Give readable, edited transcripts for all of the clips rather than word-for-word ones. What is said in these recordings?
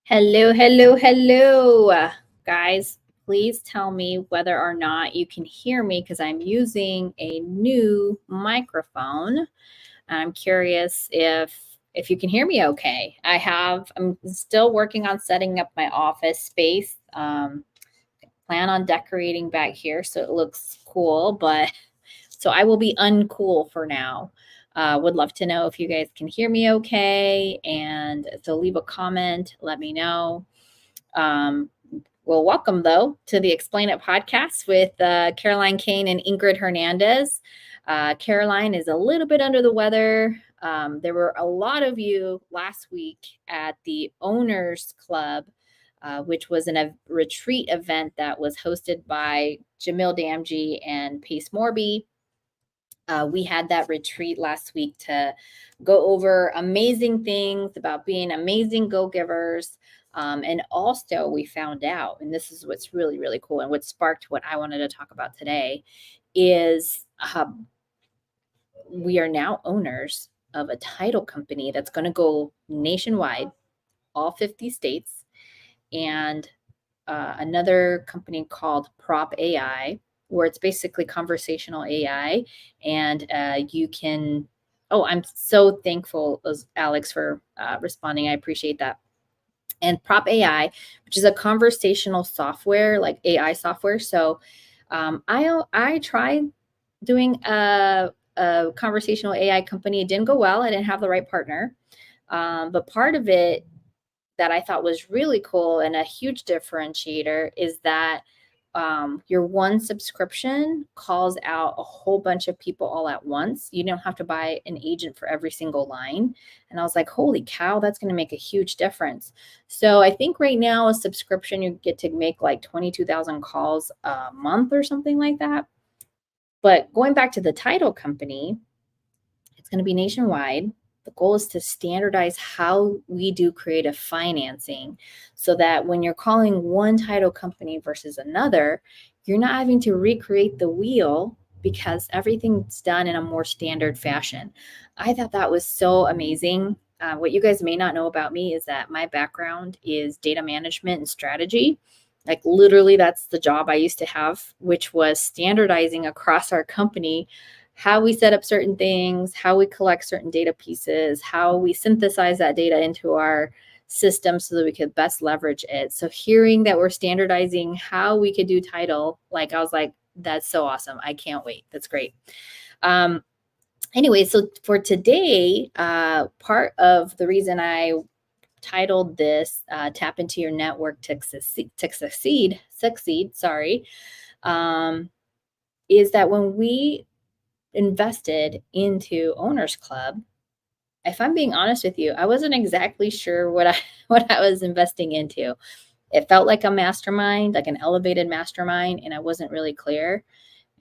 Hello, hello, hello. Guys, please tell me whether or not you can hear me because I'm using a new microphone. I'm curious if you can hear me okay. I'm still working on setting up my office space. Plan on decorating back here so it looks cool, but so I will be uncool for now. Would love to know if you guys can hear me okay. And so leave a comment, let me know. Well, welcome though to the Explain It podcast with Caroline Cain and Ingryd Hernandez. Caroline is a little bit under the weather. There were a lot of you last week at the Owners Club, which was a retreat event that was hosted by Jamil Damji and Pace Morby. We had that retreat last week to go over amazing things about being amazing go-givers. And also we found out, and this is what's really, really cool and what sparked what I wanted to talk about today is we are now owners of a title company that's going to go nationwide, all 50 states, and another company called Prop AI, where it's basically conversational AI. And you can, I'm so thankful, Alex, for responding. I appreciate that. And Prop AI, which is a conversational software, like AI software. So I tried doing a conversational AI company. It didn't go well. I didn't have the right partner. But part of it that I thought was really cool and a huge differentiator is that your one subscription calls out a whole bunch of people all at once. You don't have to buy an agent for every single line. And I was like, holy cow, that's going to make a huge difference. So I think right now a subscription, you get to make like 22,000 calls a month or something like that. But going back to the title company, it's going to be nationwide. The goal is to standardize how we do creative financing so that when you're calling one title company versus another, you're not having to recreate the wheel because everything's done in a more standard fashion. I thought that was so amazing. What you guys may not know about me is that my background is data management and strategy. Like literally that's the job I used to have, which was standardizing across our company how we set up certain things, how we collect certain data pieces, how we synthesize that data into our system so that we could best leverage it. So hearing that we're standardizing how we could do title, like I was like, that's so awesome. I can't wait. That's great. Anyway, so for today, part of the reason I titled this Tap Into Your Network to Succeed, is that when we invested into Owners Club, if I'm being honest with you, I wasn't exactly sure what I was investing into. It felt like a mastermind, like an elevated mastermind, and I wasn't really clear.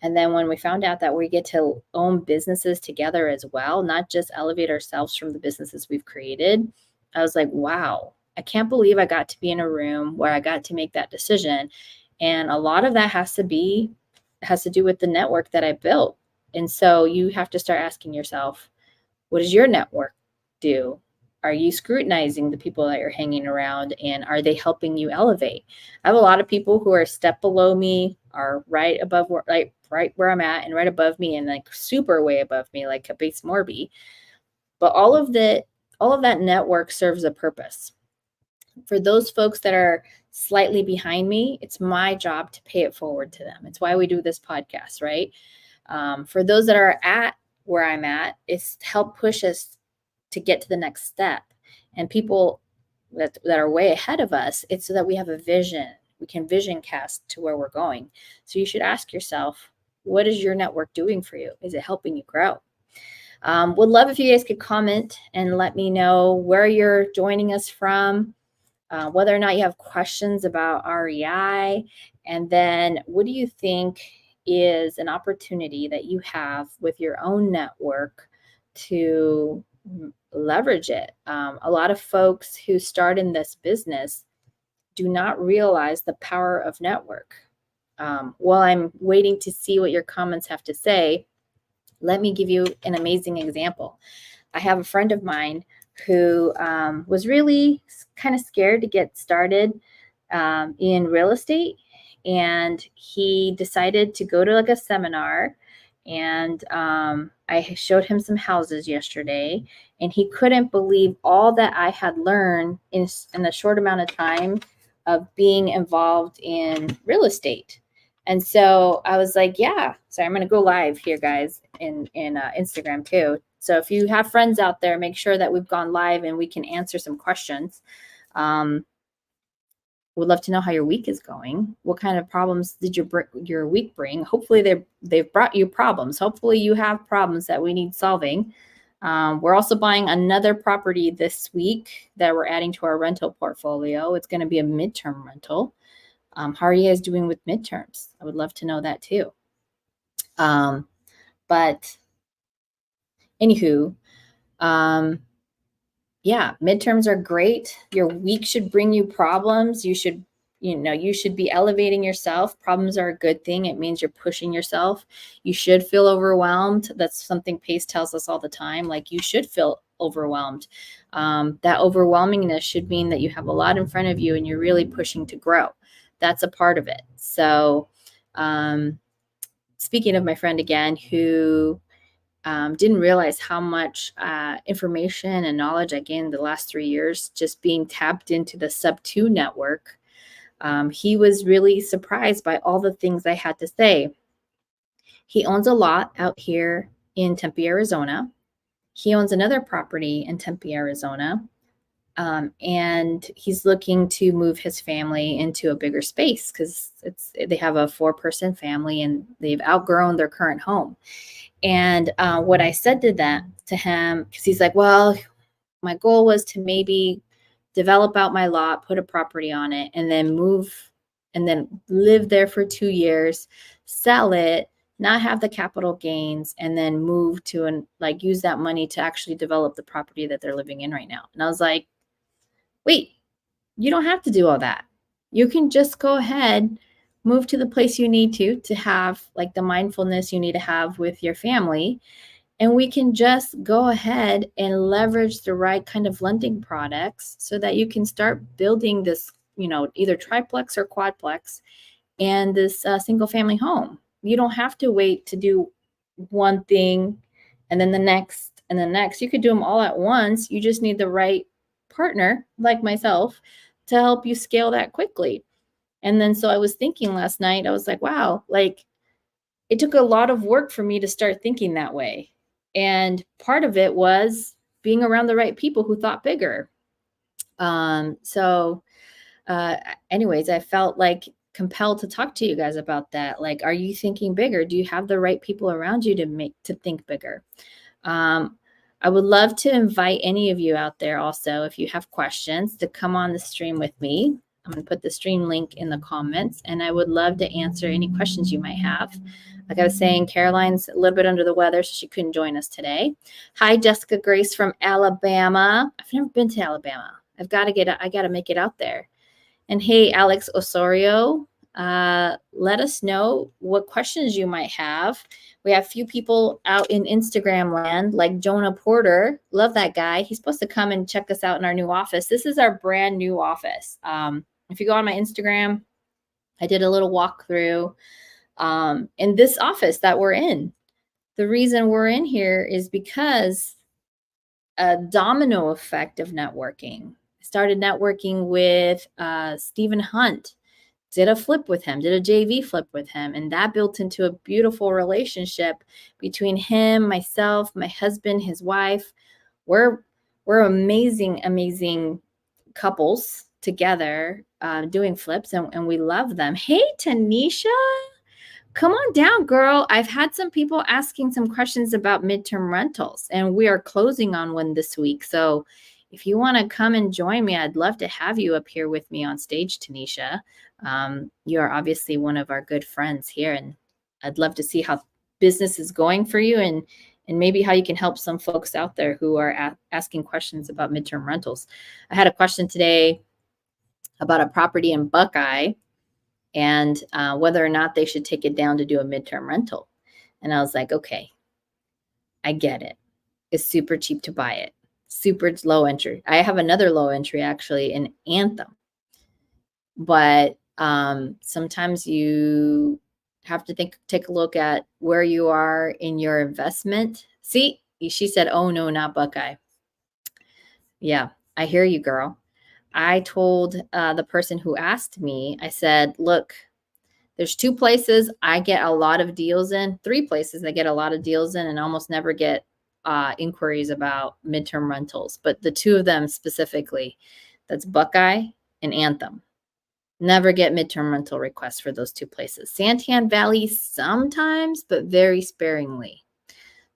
And then when we found out that we get to own businesses together as well, not just elevate ourselves from the businesses we've created, I was like, wow, I can't believe I got to be in a room where I got to make that decision. And a lot of that has to do with the network that I built. And so you have to start asking yourself, what does your network do? Are you scrutinizing the people that you're hanging around, and are they helping you elevate? I have a lot of people who are a step below me, are right above, right where I'm at, and right above me, and like super way above me, like a Bates Morby. But all of that network serves a purpose. For those folks that are slightly behind me, it's my job to pay it forward to them. It's why we do this podcast, right? For those that are at where I'm at, it's to help push us to get to the next step. And people that are way ahead of us, it's so that we have a vision. We can vision cast to where we're going. So you should ask yourself, what is your network doing for you? Is it helping you grow? Would love if you guys could comment and let me know where you're joining us from, whether or not you have questions about REI, and then what do you think is an opportunity that you have with your own network to leverage it. A lot of folks who start in this business do not realize the power of network. While I'm waiting to see what your comments have to say, let me give you an amazing example. I have a friend of mine who was really kind of scared to get started in real estate. And he decided to go to like a seminar. And I showed him some houses yesterday, and he couldn't believe all that I had learned in a short amount of time of being involved in real estate. And so I was like, yeah, sorry, I'm going to go live here, guys, in Instagram too. So if you have friends out there, make sure that we've gone live and we can answer some questions. Would love to know how your week is going. What kind of problems did your week bring? Hopefully they've brought you problems. Hopefully you have problems that we need solving. We're also buying another property this week that we're adding to our rental portfolio. It's going to be a midterm rental. How are you guys doing with midterms? I would love to know that too. But anywho, yeah, midterms are great. Your week should bring you problems. You should be elevating yourself. Problems are a good thing. It means you're pushing yourself. You should feel overwhelmed. That's something Pace tells us all the time. Like, you should feel overwhelmed. That overwhelmingness should mean that you have a lot in front of you and you're really pushing to grow. That's a part of it. So, speaking of my friend again, who didn't realize how much information and knowledge I gained the last 3 years just being tapped into the SubTo network. He was really surprised by all the things I had to say. He owns a lot out here in Tempe, Arizona. He owns another property in Tempe, Arizona. And he's looking to move his family into a bigger space because they have a 4-person family and they've outgrown their current home. And what I said to him, because he's like, well, my goal was to maybe develop out my lot, put a property on it, and then move and then live there for 2 years, sell it, not have the capital gains, and then move to use that money to actually develop the property that they're living in right now. And I was like, wait, you don't have to do all that. You can just go ahead, move to the place you need to have like the mindfulness you need to have with your family. And we can just go ahead and leverage the right kind of lending products so that you can start building this, either triplex or quadplex and this single family home. You don't have to wait to do one thing and then the next and the next. You could do them all at once. You just need the right partner like myself to help you scale that quickly. And then so I was thinking last night, I was like, wow, it took a lot of work for me to start thinking that way. And part of it was being around the right people who thought bigger. Anyways, I felt compelled to talk to you guys about that. Are you thinking bigger? Do you have the right people around you to think bigger? I would love to invite any of you out there also, if you have questions, to come on the stream with me. I'm going to put the stream link in the comments, and I would love to answer any questions you might have. Like I was saying, Caroline's a little bit under the weather, so she couldn't join us today. Hi, Jessica Grace from Alabama. I've never been to Alabama. I got to make it out there. And hey, Alex Osorio, let us know what questions you might have. We have a few people out in Instagram land, like Jonah Porter. Love that guy. He's supposed to come and check us out in our new office. This is our brand new office. If you go on my Instagram, I did a little walkthrough in this office that we're in. The reason we're in here is because a domino effect of networking. I started networking with Stephen Hunt. Did a flip with him, did a JV flip with him, and that built into a beautiful relationship between him, myself, my husband, his wife. We're amazing couples together doing flips, and we love them. Hey, Tanisha, come on down, girl. I've had some people asking some questions about midterm rentals, and we are closing on one this week. So if you want to come and join me, I'd love to have you up here with me on stage, Tanisha. You are obviously one of our good friends here, and I'd love to see how business is going for you and maybe how you can help some folks out there who are asking questions about midterm rentals. I had a question today about a property in Buckeye and whether or not they should take it down to do a midterm rental. And I was like, okay, I get it. It's super cheap to buy it. super low entry. I have another low entry actually in Anthem, but sometimes you have to take a look at where you are in your investment. See, she said, oh no, not Buckeye. Yeah, I hear you, girl. I told the person who asked me, I said, look, there's 2 places I get a lot of deals in, 3 places I get a lot of deals in and almost never get inquiries about midterm rentals. But the 2 of them specifically, that's Buckeye and Anthem. Never get midterm rental requests for those 2 places. Santan Valley sometimes, but very sparingly.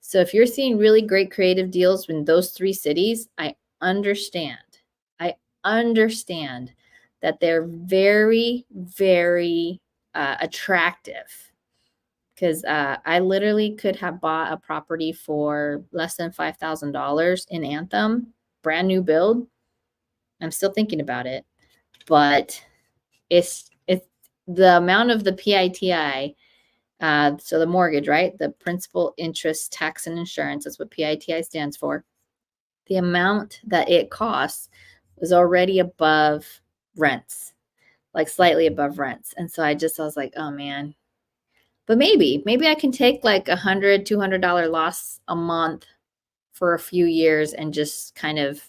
So if you're seeing really great creative deals in those 3 cities, I understand. I understand that they're very, very attractive, because I literally could have bought a property for less than $5,000 in Anthem, brand new build. I'm still thinking about it, but it's the amount of the PITI. So the mortgage, right? The principal, interest, tax, and insurance. That's what PITI stands for. The amount that it costs was already above rents, like slightly above rents. And so I was like, oh man, but maybe I can take like $100, $200 loss a month for a few years and just kind of,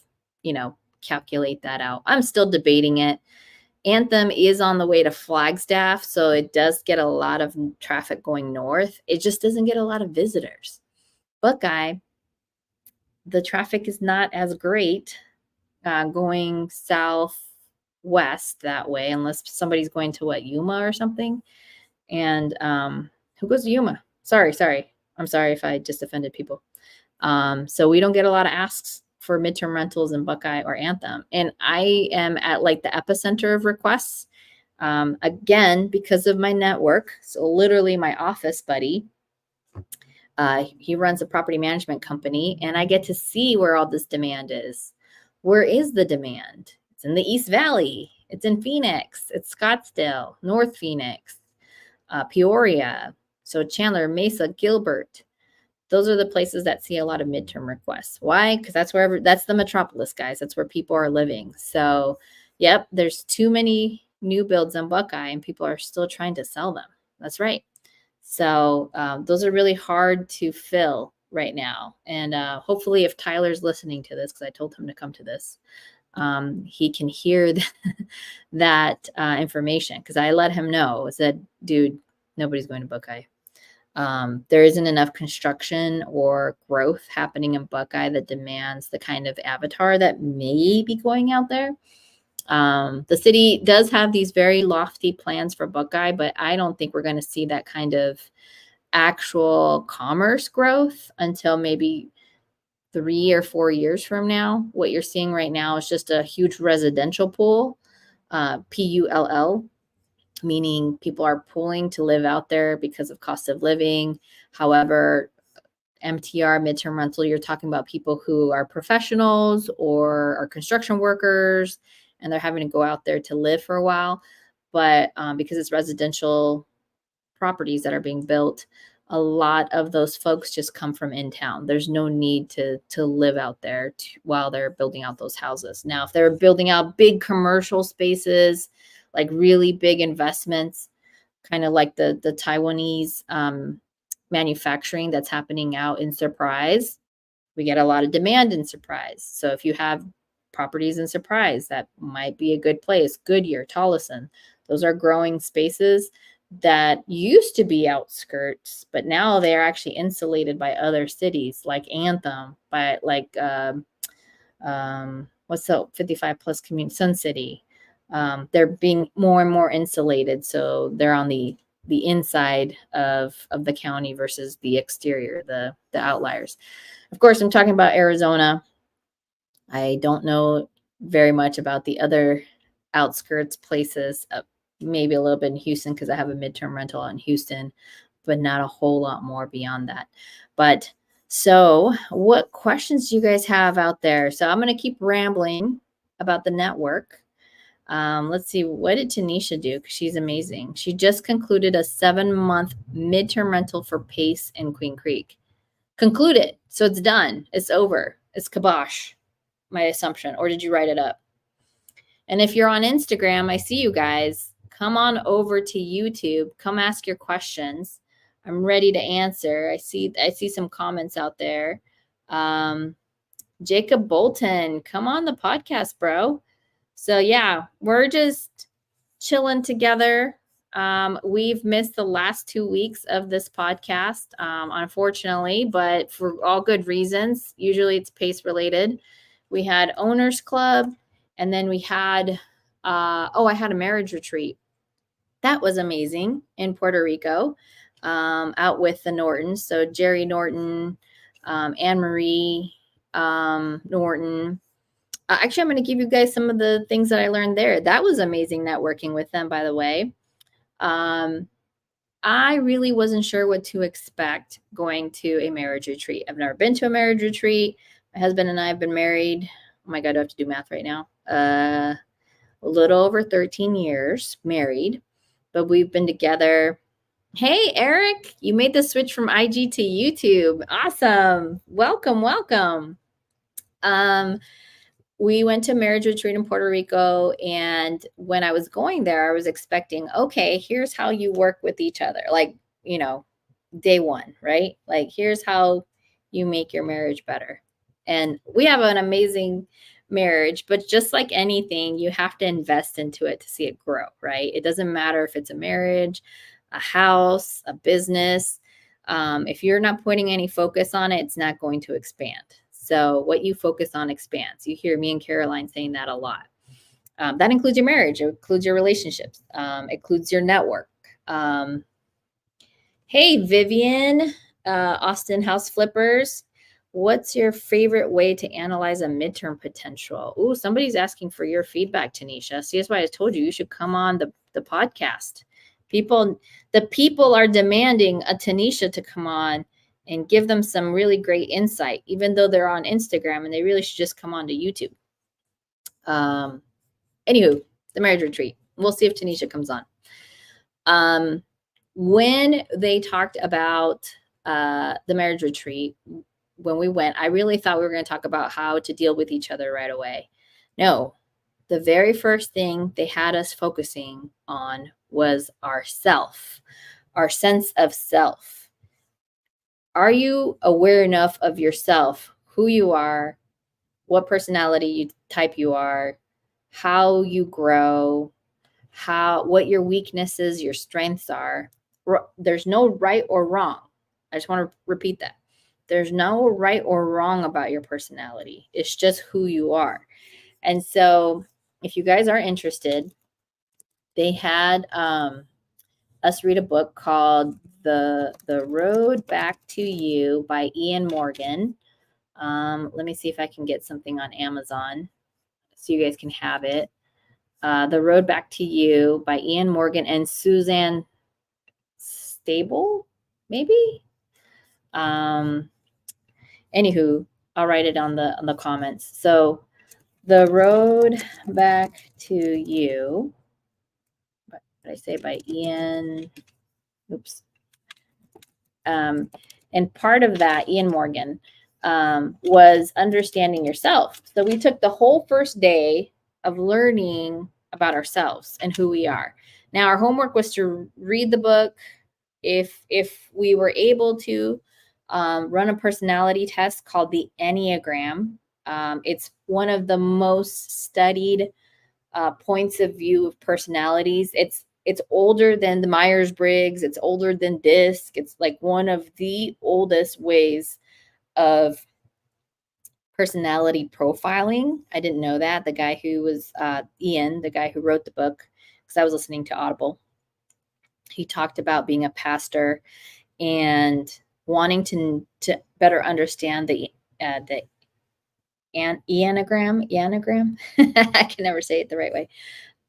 calculate that out. I'm still debating it. Anthem is on the way to Flagstaff, so it does get a lot of traffic going north. It just doesn't get a lot of visitors. Buckeye, the traffic is not as great going southwest that way, unless somebody's going to Yuma or something. And who goes to Yuma? Sorry. I'm sorry if I just offended people. So we don't get a lot of asks for midterm rentals in Buckeye or Anthem. And I am at like the epicenter of requests. Again, because of my network. So literally my office buddy, he runs a property management company, and I get to see where all this demand is. Where is the demand? It's in the East Valley. It's in Phoenix. It's Scottsdale, North Phoenix, Peoria. So Chandler, Mesa, Gilbert. Those are the places that see a lot of midterm requests. Why? Because that's the metropolis, guys. That's where people are living. So, yep, there's too many new builds in Buckeye, and people are still trying to sell them. That's right. So those are really hard to fill right now. And hopefully if Tyler's listening to this, because I told him to come to this, he can hear that information, because I let him know. I said, dude, nobody's going to Buckeye. There isn't enough construction or growth happening in Buckeye that demands the kind of avatar that may be going out there. The city does have these very lofty plans for Buckeye, but I don't think we're going to see that kind of actual commerce growth until maybe 3 or 4 years from now. What you're seeing right now is just a huge residential pool, PULL, meaning people are pooling to live out there because of cost of living. However, MTR, midterm rental, you're talking about people who are professionals or are construction workers, and they're having to go out there to live for a while. But because it's residential properties that are being built, a lot of those folks just come from in town. There's no need to live out there while they're building out those houses. Now, if they're building out big commercial spaces, like really big investments, kind of like the Taiwanese manufacturing that's happening out in Surprise, we get a lot of demand in Surprise. So if you have properties in Surprise, that might be a good place. Goodyear, Tolleson, those are growing spaces that used to be outskirts, but now they are actually insulated by other cities like Anthem, by like what's the 55 plus community, Sun City. They're being more and more insulated, so they're on the inside of the county versus the exterior, the outliers. Of course, I'm talking about Arizona. I don't know very much about the other outskirts places, maybe a little bit in Houston because I have a midterm rental in Houston, but not a whole lot more beyond that. But so what questions do you guys have out there? So I'm going to keep rambling about the network. Let's see, what did Tanisha do? Because she's amazing. She just concluded a 7-month midterm rental for Pace in Queen Creek. Concluded. So it's done. It's over. It's kibosh. my assumption, or did you write it up? And if you're on Instagram, I see you guys. Come on over to YouTube. Come ask your questions. I'm ready to answer. I see some comments out there. Jacob Bolton, come on the podcast, bro. So yeah, we're just chilling together. We've missed the last 2 weeks of this podcast, unfortunately, but for all good reasons. Usually it's pace related. We had Owners Club, and then we had, I had a marriage retreat. That was amazing in Puerto Rico, out with the Nortons. So Jerry Norton, Anne Marie Norton. Actually, I'm going to give you guys some of the things that I learned there. That was amazing networking with them, by the way. I really wasn't sure what to expect going to a marriage retreat. I've never been to a marriage retreat. My husband and I have been married. Oh my God, I have to do math right now. A little over 13 years married, but we've been together. Hey, Eric, you made the switch from IG to YouTube. Awesome. Welcome, welcome. We went to a marriage retreat in Puerto Rico, and when I was going there, I was expecting, okay, here's how you work with each other. Like, day one, right? Like, here's how you make your marriage better. And we have an amazing marriage, but just like anything, you have to invest into it to see it grow, right? It doesn't matter if it's a marriage, a house, a business. If you're not putting any focus on it, it's not going to expand. So what you focus on expands. You hear me and Caroline saying that a lot. That includes your marriage. It includes your relationships. It includes your network. Hey, Vivian, Austin House Flippers. What's your favorite way to analyze a midterm potential? Ooh, somebody's asking for your feedback, Tanisha. See, that's why I told you should come on the podcast. The people are demanding a Tanisha to come on and give them some really great insight, even though they're on Instagram, and they really should just come on to YouTube. Anywho, the marriage retreat. We'll see if Tanisha comes on. When they talked about the marriage retreat, when we went, I really thought we were going to talk about how to deal with each other right away. No, the very first thing they had us focusing on was our self, our sense of self. Are you aware enough of yourself, who you are, what personality type you are, how you grow, what your weaknesses, your strengths are? There's no right or wrong. I just want to repeat that. There's no right or wrong about your personality. It's just who you are. And so if you guys are interested, they had us read a book called The Road Back to You by Ian Morgan. Let me see if I can get something on Amazon so you guys can have it. The Road Back to You by Ian Morgan and Suzanne Stable, maybe? Anywho, I'll write it on the comments. So The Road Back to You, what did I say, by Ian, oops. And part of that, Ian Morgan, was understanding yourself. So we took the whole first day of learning about ourselves and who we are. Now, our homework was to read the book. If we were able to run a personality test called the Enneagram. It's one of the most studied points of view of personalities. It's older than the Myers-Briggs. It's older than DISC. It's like one of the oldest ways of personality profiling. I didn't know that. The guy who was Ian, the guy who wrote the book, because I was listening to Audible, he talked about being a pastor and wanting to better understand the Enneagram. I can never say it the right way.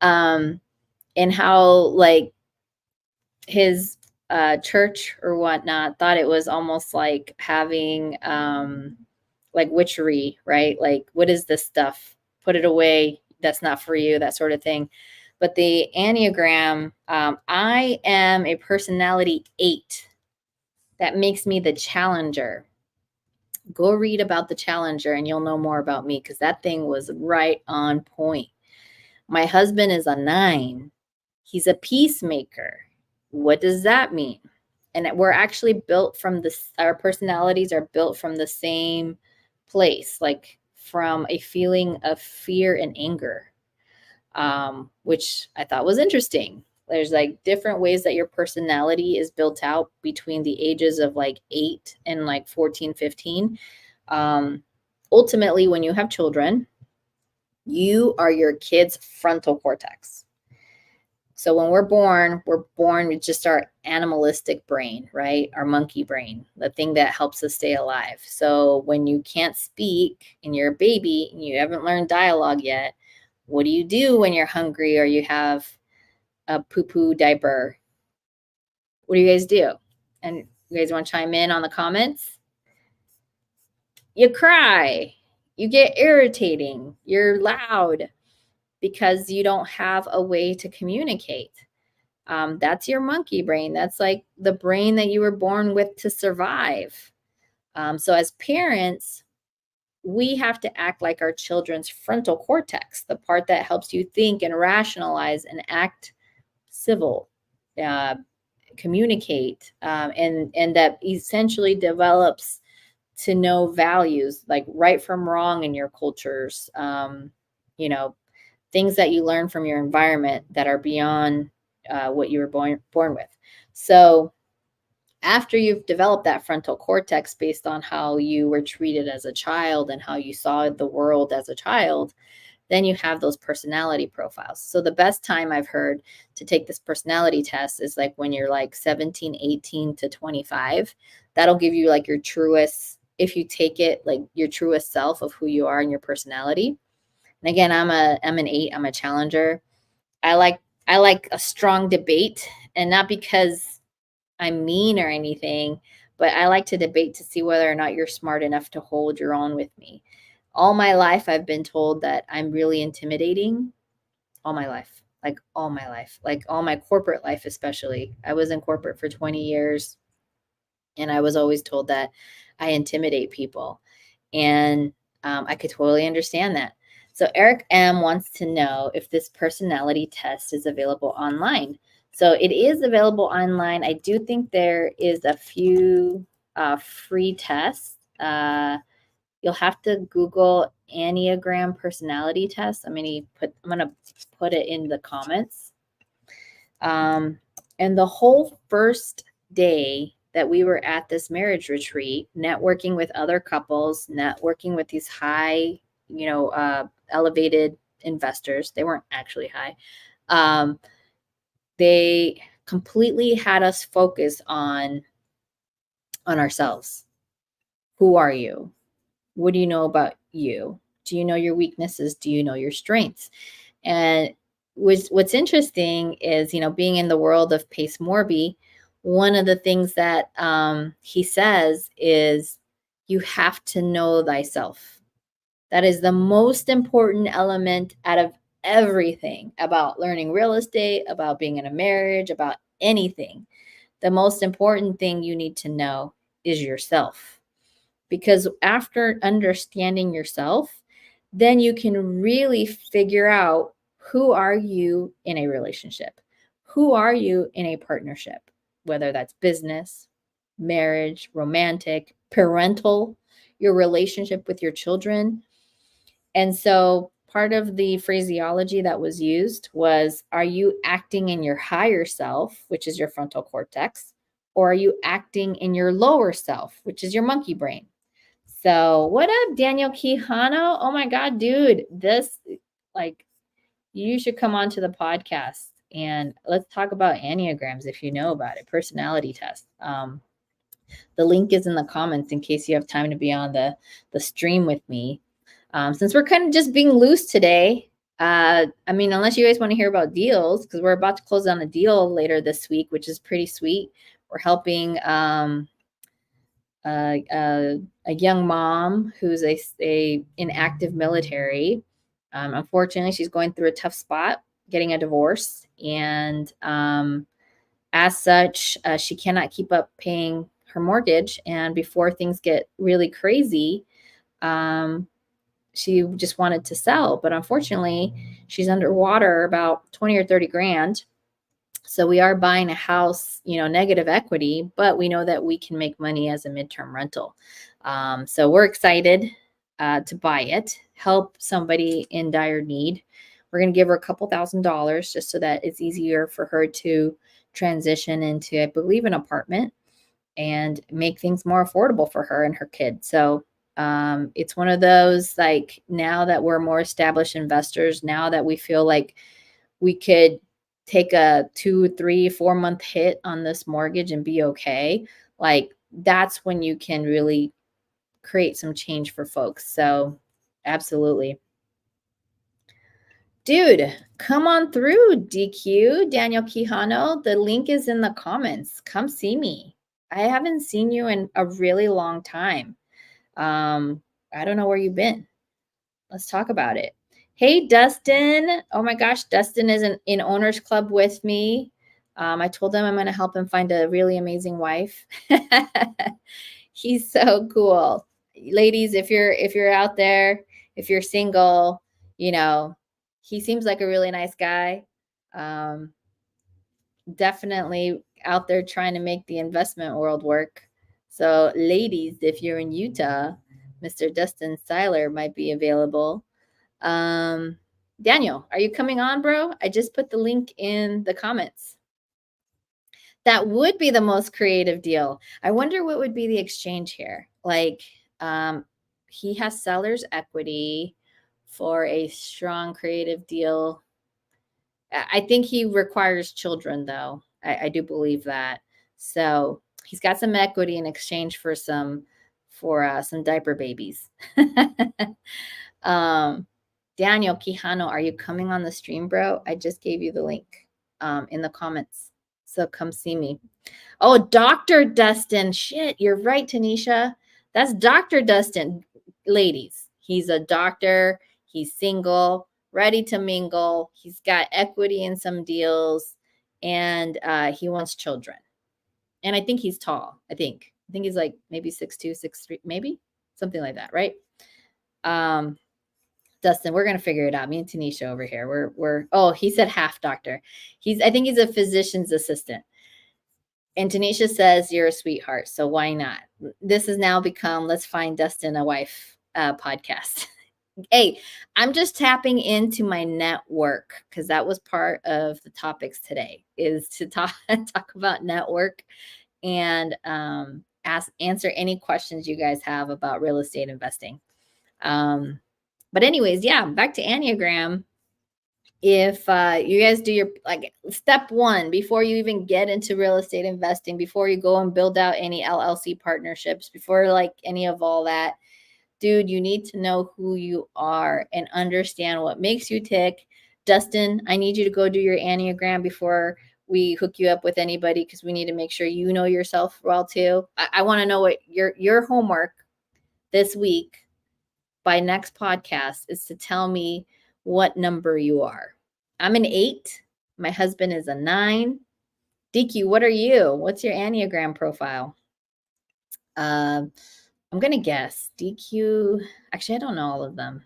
And how like his church or whatnot thought it was almost like having like witchery, right? Like, what is this stuff? Put it away. That's not for you, that sort of thing. But the Enneagram, I am a personality 8. That makes me the challenger. Go read about the Challenger and you'll know more about me, because that thing was right on point. My husband is a 9. He's a peacemaker. What does that mean? And we're actually built from this, our personalities are built from the same place, like from a feeling of fear and anger, which I thought was interesting. There's like different ways that your personality is built out between the ages of like 8 and like 14, 15. Ultimately, when you have children, you are your kid's frontal cortex. So when we're born with just our animalistic brain, right? Our monkey brain, the thing that helps us stay alive. So when you can't speak and you're a baby and you haven't learned dialogue yet, what do you do when you're hungry or you have a poo-poo diaper? What do you guys do? And you guys want to chime in on the comments? You cry. You get irritating. You're loud because you don't have a way to communicate. That's your monkey brain. That's like the brain that you were born with to survive. So as parents, we have to act like our children's frontal cortex, the part that helps you think and rationalize and act civil, communicate, and that essentially develops to know values like right from wrong in your cultures, things that you learn from your environment that are beyond what you were born with. So after you've developed that frontal cortex based on how you were treated as a child and how you saw the world as a child, then you have those personality profiles. So the best time I've heard to take this personality test is like when you're like 17, 18 to 25. That'll give you like your truest, if you take it, like your truest self of who you are and your personality. And again, I'm an 8, I'm a challenger. I like a strong debate, and not because I'm mean or anything, but I like to debate to see whether or not you're smart enough to hold your own with me. All my life, I've been told that I'm really intimidating. All my life, like all my corporate life, especially. I was in corporate for 20 years, and I was always told that I intimidate people. And I could totally understand that. So Eric M wants to know if this personality test is available online. So it is available online. I do think there is a few free tests. You'll have to Google Enneagram personality test. I'm gonna put it in the comments. And the whole first day that we were at this marriage retreat, networking with other couples, networking with these high, elevated investors. They weren't actually high. They completely had us focus on ourselves. Who are you? What do you know about you? Do you know your weaknesses? Do you know your strengths? And what's interesting is, being in the world of Pace Morby, one of the things that he says is you have to know thyself. That is the most important element out of everything about learning real estate, about being in a marriage, about anything. The most important thing you need to know is yourself. Because after understanding yourself, then you can really figure out, who are you in a relationship? Who are you in a partnership? Whether that's business, marriage, romantic, parental, your relationship with your children. And so part of the phraseology that was used was, are you acting in your higher self, which is your frontal cortex, or are you acting in your lower self, which is your monkey brain? So what up, Daniel Quijano? Oh my God, dude, you should come on to the podcast and let's talk about Enneagrams if you know about it, personality test. The link is in the comments in case you have time to be on the stream with me. Since we're kind of just being loose today, unless you guys want to hear about deals, because we're about to close on a deal later this week, which is pretty sweet. We're helping a young mom who's in active military. Unfortunately, she's going through a tough spot, getting a divorce, and as such, she cannot keep up paying her mortgage. And before things get really crazy, she just wanted to sell. But unfortunately, she's underwater about 20 or 30 grand. So we are buying a house, negative equity, but we know that we can make money as a midterm rental. So we're excited to buy it, help somebody in dire need. We're going to give her a couple $1,000s just so that it's easier for her to transition into, I believe, an apartment and make things more affordable for her and her kid. So it's one of those, like, now that we're more established investors, now that we feel like we could take a 2, 3, 4 month hit on this mortgage and be okay, like, that's when you can really create some change for folks. So absolutely. Dude, come on through, DQ, Daniel Quijano. The link is in the comments. Come see me. I haven't seen you in a really long time. I don't know where you've been. Let's talk about it. Hey, Dustin. Oh my gosh, Dustin is in Owners Club with me. I told him I'm going to help him find a really amazing wife. He's so cool. Ladies, if you're out there, if you're single, he seems like a really nice guy. Definitely out there trying to make the investment world work. So ladies, if you're in Utah, Mr. Dustin Seiler might be available. Daniel, are you coming on, bro? I just put the link in the comments. That would be the most creative deal. I wonder what would be the exchange here. Like, he has seller's equity for a strong creative deal. I think he requires children, though. I do believe that. So he's got some equity in exchange for some diaper babies. Daniel Quijano, are you coming on the stream, bro? I just gave you the link in the comments. So come see me. Oh, Dr. Dustin. Shit, you're right, Tanisha. That's Dr. Dustin. Ladies, he's a doctor. He's single, ready to mingle. He's got equity in some deals, and he wants children. And I think he's tall. I think he's like maybe 6'2", 6'3", maybe something like that, right? Dustin, we're gonna figure it out. Me and Tanisha over here. Oh, he said half doctor. I think he's a physician's assistant. And Tanisha says you're a sweetheart, so why not? This has now become Let's Find Dustin a Wife podcast. Hey, I'm just tapping into my network because that was part of the topics today, is to talk about network and answer any questions you guys have about real estate investing. But anyways, yeah, back to Enneagram. If you guys do your step one before you even get into real estate investing, before you go and build out any LLC partnerships, before any of all that, dude, you need to know who you are and understand what makes you tick. Dustin, I need you to go do your Enneagram before we hook you up with anybody, because we need to make sure you know yourself well too. I want to know what your homework this week by next podcast is to tell me what number you are. I'm an 8. My husband is a 9. DQ, what are you? What's your Enneagram profile? I'm going to guess. DQ, actually, I don't know all of them.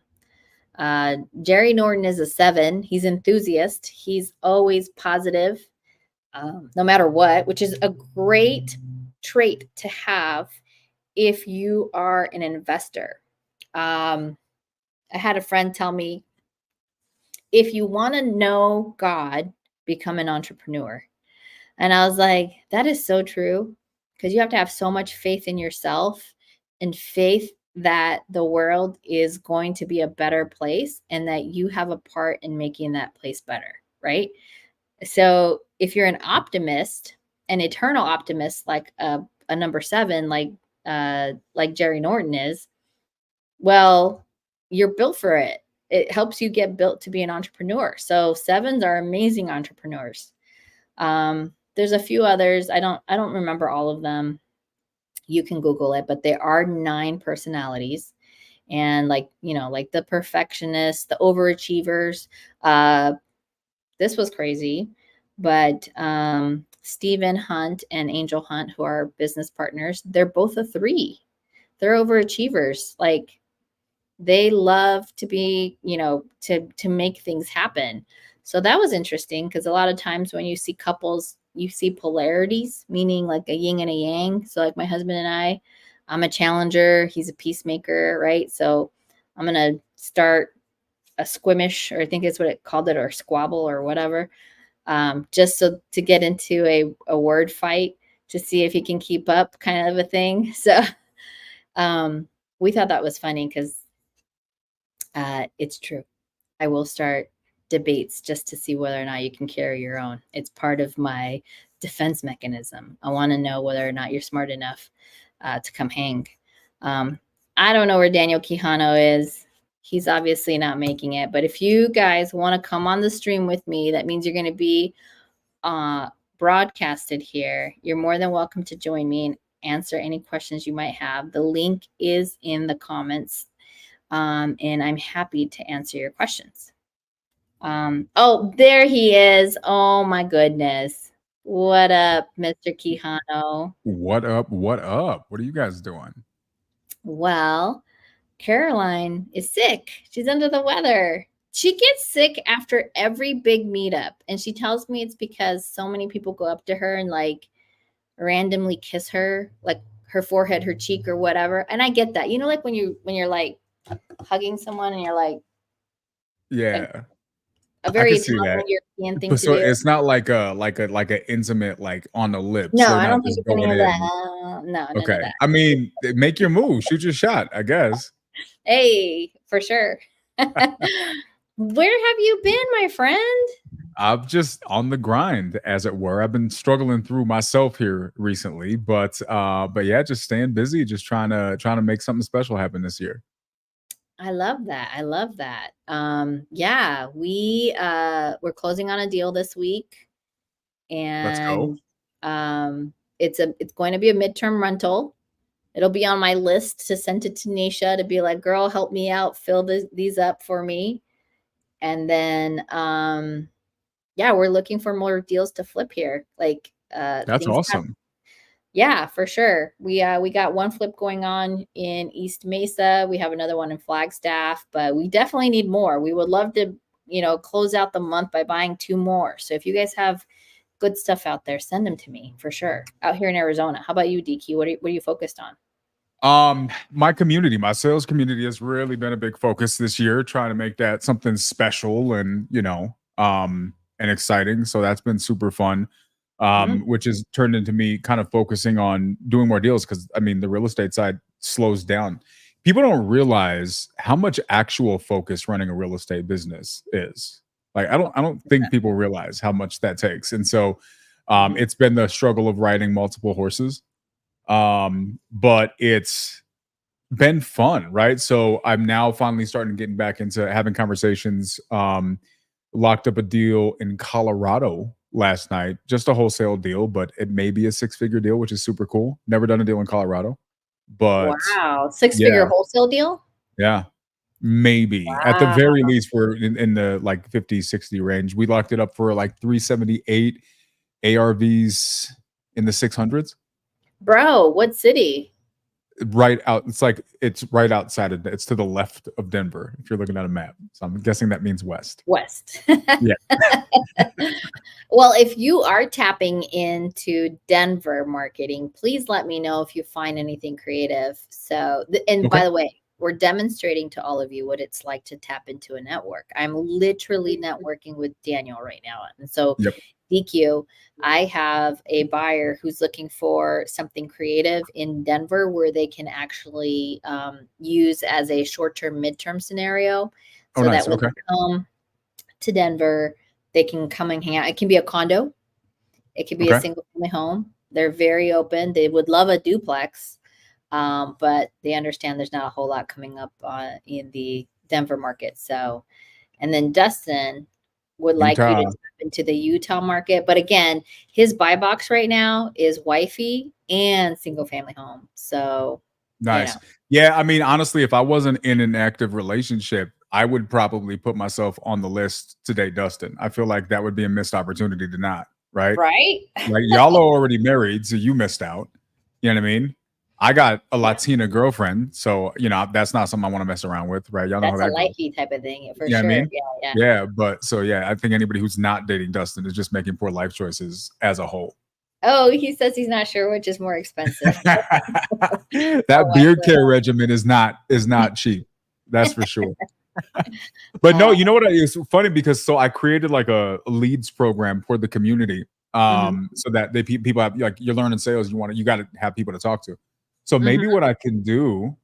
Jerry Norton is a 7. He's enthusiast. He's always positive, no matter what, which is a great trait to have if you are an investor. I had a friend tell me, if you want to know God, become an entrepreneur. And I was like, that is so true, because you have to have so much faith in yourself and faith that the world is going to be a better place and that you have a part in making that place better, right? So if you're an optimist, an eternal optimist, like a number 7, like Jerry Norton is, well, you're built for it. It helps you get built to be an entrepreneur. So 7s are amazing entrepreneurs. There's a few others. I don't remember all of them. You can Google it, but there are 9 personalities. And like the perfectionists, the overachievers, this was crazy, but Stephen Hunt and Angel Hunt, who are business partners, they're both a 3. They're overachievers. Like, they love to be, to make things happen. So that was interesting, because a lot of times when you see couples, you see polarities, meaning like a yin and a yang. So like my husband and I'm a challenger, he's a peacemaker, right? So I'm going to start a squimish, or I think it's what it called it, or squabble or whatever, just so to get into a word fight to see if he can keep up, kind of a thing. So we thought that was funny, because it's true. I will start debates just to see whether or not you can carry your own. It's part of my defense mechanism. I want to know whether or not you're smart enough to come hang. I don't know where Daniel Quijano is. He's obviously not making it. But if you guys want to come on the stream with me, that means you're going to be broadcasted here. You're more than welcome to join me and answer any questions you might have. The link is in the comments. And I'm happy to answer your questions. Oh, there he is. Oh my goodness. What up, Mr. Quijano? What up? What up? What are you guys doing? Well, Caroline is sick. She's under the weather. She gets sick after every big meetup. And she tells me it's because so many people go up to her and like randomly kiss her, like her forehead, her cheek, or whatever. And I get that. Like when you're like hugging someone and you're like, yeah, a very I can see that. European thing But to so do. it's not like an intimate, like on the lips. No, They're I not don't think just it's any going of in. that. No, none Okay. of that. I mean, make your move, shoot your shot, I guess. Hey, for sure. Where have you been, my friend? I'm just on the grind, as it were. I've been struggling through myself here recently, but yeah, just staying busy, just trying to make something special happen this year. I love that. I love that. Yeah, we're closing on a deal this week, Let's go. and it's going to be a midterm rental. It'll be on my list to send it to Nisha to be like, girl, help me out, fill these up for me. And then yeah, we're looking for more deals to flip here. Like That's awesome. Yeah, for sure. We got one flip going on in East Mesa. We have another one in Flagstaff, but we definitely need more. We would love to, close out the month by buying 2 more. So if you guys have good stuff out there, send them to me for sure. Out here in Arizona. How about you, DQ? What are you focused on? My community, my sales community has really been a big focus this year, trying to make that something special and, and exciting. So that's been super fun. Which has turned into me kind of focusing on doing more deals, because I mean the real estate side slows down. People don't realize how much actual focus running a real estate business is. Like I don't think people realize how much that takes. And so it's been the struggle of riding multiple horses. But it's been fun, right? So I'm now finally starting getting back into having conversations. Locked up a deal in Colorado last night, just a wholesale deal, but it may be a 6-figure deal, which is super cool. Never done a deal in Colorado, but wow, 6-figure wholesale deal? Yeah, maybe. Wow. At the very least, we're in the like 50, 60 range. We locked it up for like 378 ARVs in the 600s. Bro, what city? Right out. It's right outside of. It's to the left of Denver. If you're looking at a map, so I'm guessing that means west. West. Yeah. Well, if you are tapping into Denver marketing, please let me know if you find anything creative. So, and by the way, we're demonstrating to all of you what it's like to tap into a network. I'm literally networking with Daniel right now, and so. Yep. DQ, I have a buyer who's looking for something creative in Denver where they can actually use as a short-term, midterm scenario. So that when they come to Denver, they can come and hang out. It can be a condo. It could be a single-family home. They're very open. They would love a duplex, but they understand there's not a whole lot coming up in the Denver market. So, and then Dustin would like you to tap into the Utah market. But again, his buy box right now is wifey and single family home. So nice. Yeah. I mean, honestly, if I wasn't in an active relationship, I would probably put myself on the list to date Dustin. I feel like that would be a missed opportunity to not. right? Right? Like y'all are already married, so you missed out. You know what I mean? I got a Yeah. Latina girlfriend, so that's not something I want to mess around with, right? Y'all know how That's a that goes. likey type of thing for You know what I sure. mean? Yeah, yeah. Yeah, but so yeah, I think anybody who's not dating Dustin is just making poor life choices as a whole. Oh, he says he's not sure which is more expensive. That Oh, beard care regimen is not cheap. That's for sure. But no, uh, you know what? It's funny because so I created like a leads program for the community, mhm, so that people have, like, you're learning sales, you got to have people to talk to. So mhm. maybe what I can do,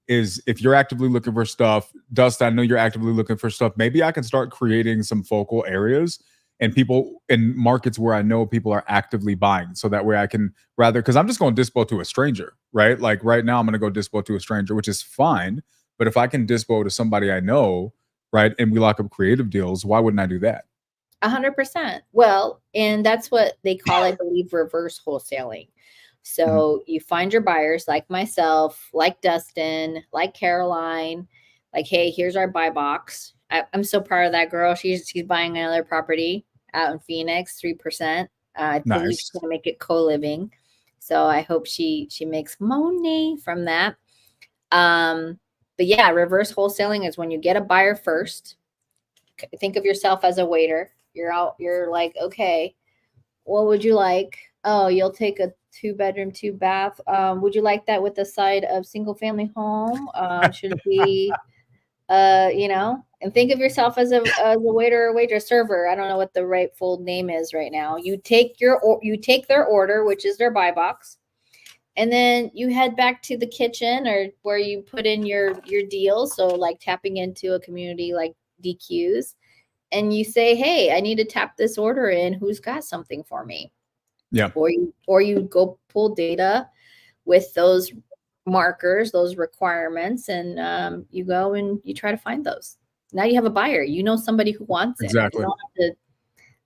is if you're actively looking for stuff, Dust, I know you're actively looking for stuff. Maybe I can start creating some focal areas and people in markets where I know people are actively buying. So that way I can because I'm just going dispo to a stranger, right? Like right now I'm going to go dispo to a stranger, which is fine. But if I can dispo to somebody I know, right, and we lock up creative deals, why wouldn't I do that? 100%. Well, and that's what they call, I believe, reverse wholesaling. Mhm. So you find your buyers like myself, like Dustin, like Caroline, like, hey, here's our buy box. I'm so proud of that girl. She's buying another property out in Phoenix, 3%. I believe she's Nice. gonna make it co-living. So I hope she makes money from that. But yeah, reverse wholesaling is when you get a buyer first. Think of yourself as a waiter. You're like, okay, what would you like? Oh, you'll take a 2-bedroom, 2-bath. Would you like that with the side of single family home? Should it be, and think of yourself as a waiter or waitress, server. I don't know what the rightful name is right now. You take their order, which is their buy box, and then you head back to the kitchen or where you put in your deals. So like tapping into a community like DQs, and you say, hey, I need to tap this order in. Who's got something for me? Yeah. Or you go pull data with those markers, those requirements, and you go and you try to find those. Now you have a buyer. You know somebody who wants it. You Exactly. don't have to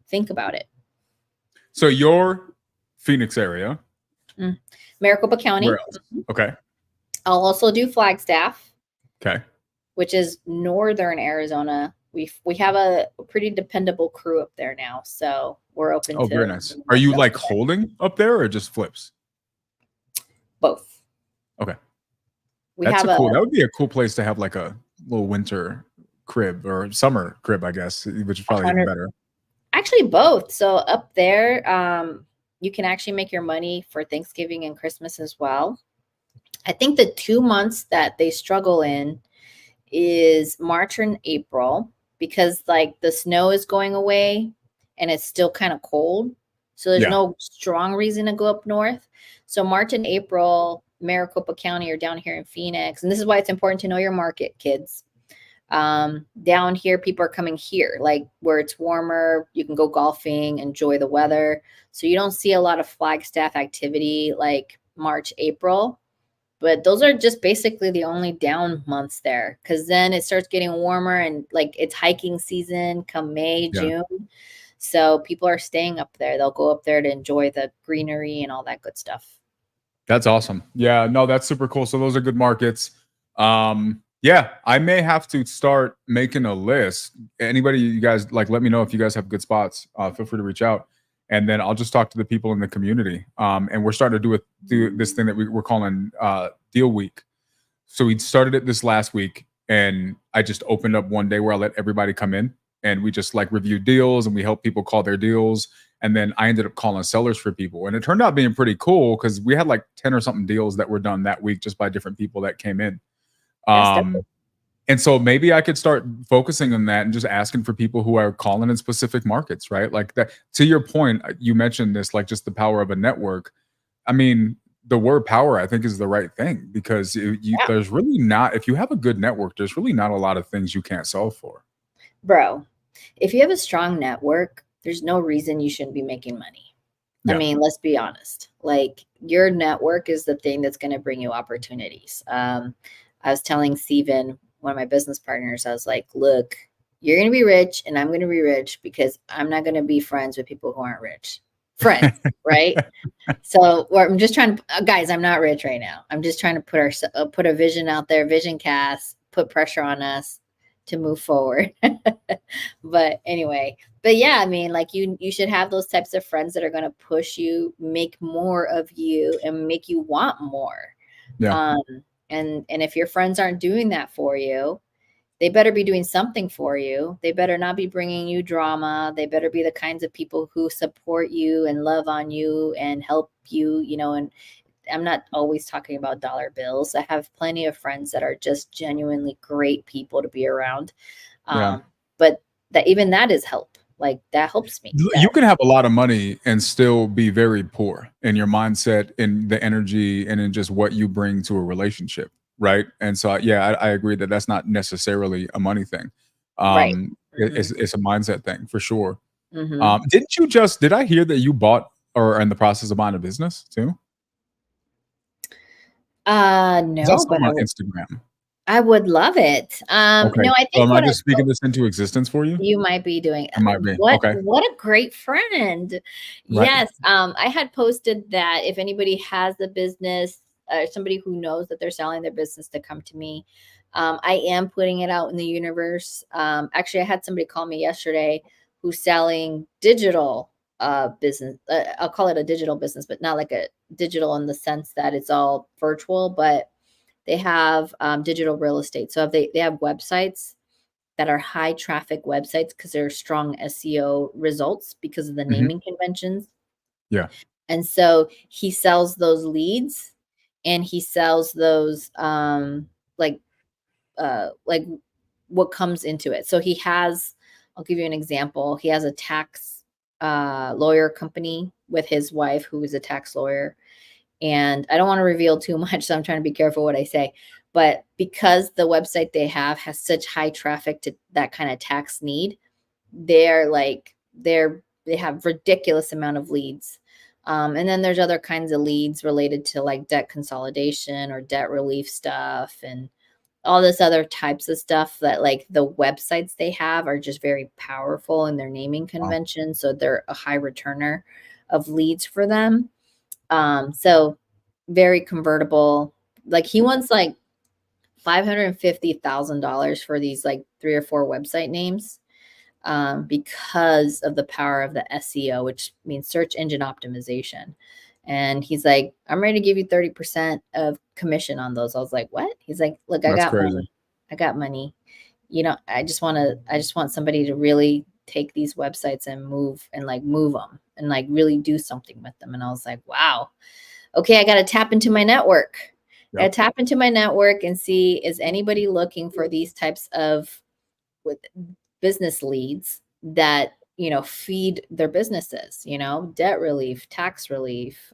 think about it. So your Phoenix area. Maricopa County. Where else? Okay. I'll also do Flagstaff, Okay. which is northern Arizona. We have a pretty dependable crew up there now, so we're open Oh, to very nice. Are you like holding up there or just flips? both. Okay. We That have would be a cool place to have like a little winter crib or summer crib, I guess, which is probably even better. Actually both. So up there, you can actually make your money for Thanksgiving and Christmas as well. I think the 2 months that they struggle in is March and April, because like the snow is going away and it's still kind of cold. So there's no strong reason to go up north. So March and April, Maricopa County or down here in Phoenix. And this is why it's important to know your market, kids. Down here, people are coming here, like where it's warmer, you can go golfing, enjoy the weather. So you don't see a lot of Flagstaff activity like March, April. But those are just basically the only down months there, because then it starts getting warmer and like it's hiking season come May, June. So people are staying up there. They'll go up there to enjoy the greenery and all that good stuff. That's awesome. Yeah, no, that's super cool. So those are good markets. Yeah, I may have to start making a list. Anybody, you guys, like, let me know if you guys have good spots. Feel free to reach out, and then I'll just talk to the people in the community. And we're starting to do this thing that we're calling Deal Week. So we started it this last week, and I just opened up one day where I let everybody come in, and we just like review deals and we help people call their deals. And then I ended up calling sellers for people, and it turned out being pretty cool because we had like 10 or something deals that were done that week just by different people that came in. And so maybe I could start focusing on that and just asking for people who are calling in specific markets, right? Like that. To your point, you mentioned this, like just the power of a network. I mean, the word power, I think, is the right thing, because there's really not, if you have a good network, there's really not a lot of things you can't solve for. Bro, if you have a strong network, there's no reason you shouldn't be making money. I mean, let's be honest. Like, your network is the thing that's going to bring you opportunities. I was telling Steven, one of my business partners, I was like, look, you're going to be rich and I'm going to be rich because I'm not going to be friends with people who aren't rich. Friends, right? So I'm just trying to, guys, I'm not rich right now. I'm just trying to put a vision out there, vision cast, put pressure on us to move forward. But anyway, but yeah, I mean, like you should have those types of friends that are going to push you, make more of you, and make you want more. Yeah. And if your friends aren't doing that for you, they better be doing something for you. They better not be bringing you drama. They better be the kinds of people who support you and love on you and help you, you know. And I'm not always talking about dollar bills. I have plenty of friends that are just genuinely great people to be around. Yeah. But that, even that is help. Like that helps me. You can have a lot of money and still be very poor in your mindset, in the energy, and in just what you bring to a relationship. Right. And so, yeah, I agree that that's not necessarily a money thing. Right. It's a mindset thing for sure. Mm-hmm. Did I hear that you bought or are in the process of buying a business too? No, but on Instagram. I would love it. Okay. No, I So think am I just speaking this into existence for you? you might be doing. I might be. What Okay. what a great friend. Right. Yes. I had posted that if anybody has a business, somebody who knows that they're selling their business, to come to me. I am putting it out in the universe. Actually, I had somebody call me yesterday who's selling digital business. I'll call it a digital business, but not like a digital in the sense that it's all virtual, but they have digital real estate. So if they have websites that are high traffic websites because they're strong SEO results because of the naming conventions. Yeah. And so he sells those leads, and he sells those like what comes into it. So he has, I'll give you an example. He has a tax lawyer company with his wife, who is a tax lawyer. And I don't want to reveal too much, so I'm trying to be careful what I say. But because the website they have has such high traffic to that kind of tax need, they have ridiculous amount of leads. And then there's other kinds of leads related to like debt consolidation or debt relief stuff and all this other types of stuff that like the websites they have are just very powerful in their naming convention. Wow. So they're a high returner of leads for them. So very convertible. Like he wants like $550,000 for these like 3 or 4 website names, because of the power of the SEO, which means search engine optimization. And he's like, I'm ready to give you 30% of commission on those. I was like, what? He's like, look, I got money. I got money. You know, I just want somebody to really take these websites and move them and like really do something with them. And I was like, wow, okay, I got to tap into my network. Yep. I got to tap into my network and see, is anybody looking for these types of business leads that, you know, feed their businesses, you know, debt relief, tax relief,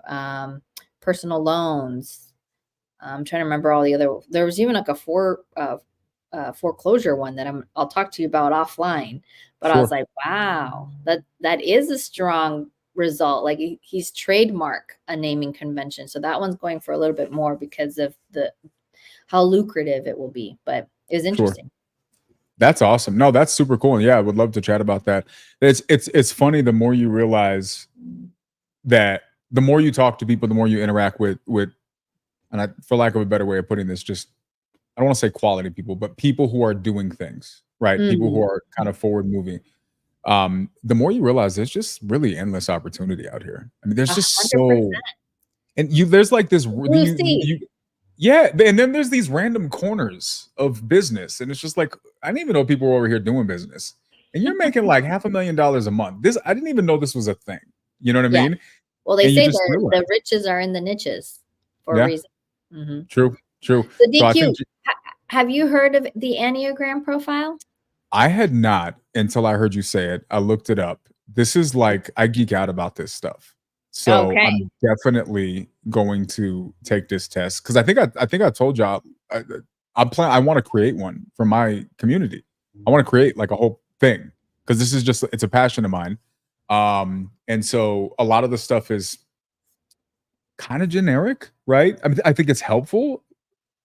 personal loans. I'm trying to remember all the other, there was even like a foreclosure one that I'll talk to you about offline, but sure. I was like, wow, that is a strong result. Like he's trademark a naming convention. So that one's going for a little bit more because of how lucrative it will be, but it was interesting. Sure. That's awesome. No, that's super cool. And yeah, I would love to chat about that. It's funny, the more you realize that, the more you talk to people, the more you interact with, and I, for lack of a better way of putting this, just, I don't want to say quality people, but people who are doing things, right? Mm-hmm. People who are kind of forward moving. The more you realize there's just really endless opportunity out here. I mean, there's just 100%. So, and there's like this, yeah. And then there's these random corners of business. And it's just like, I didn't even know people were over here doing business. And you're making like $500,000 a month. I didn't even know this was a thing. You know what I mean? Well, they say the riches are in the niches for a reason. Mm-hmm. True. So DQ, have you heard of the Enneagram profile? I had not until I heard you say it. I looked it up. This is like, I geek out about this stuff. So okay. I'm definitely going to take this test because I think I told y'all I want to create one for my community. I want to create like a whole thing because this is just, it's a passion of mine. And so a lot of the stuff is kind of generic, right? I mean, I think it's helpful,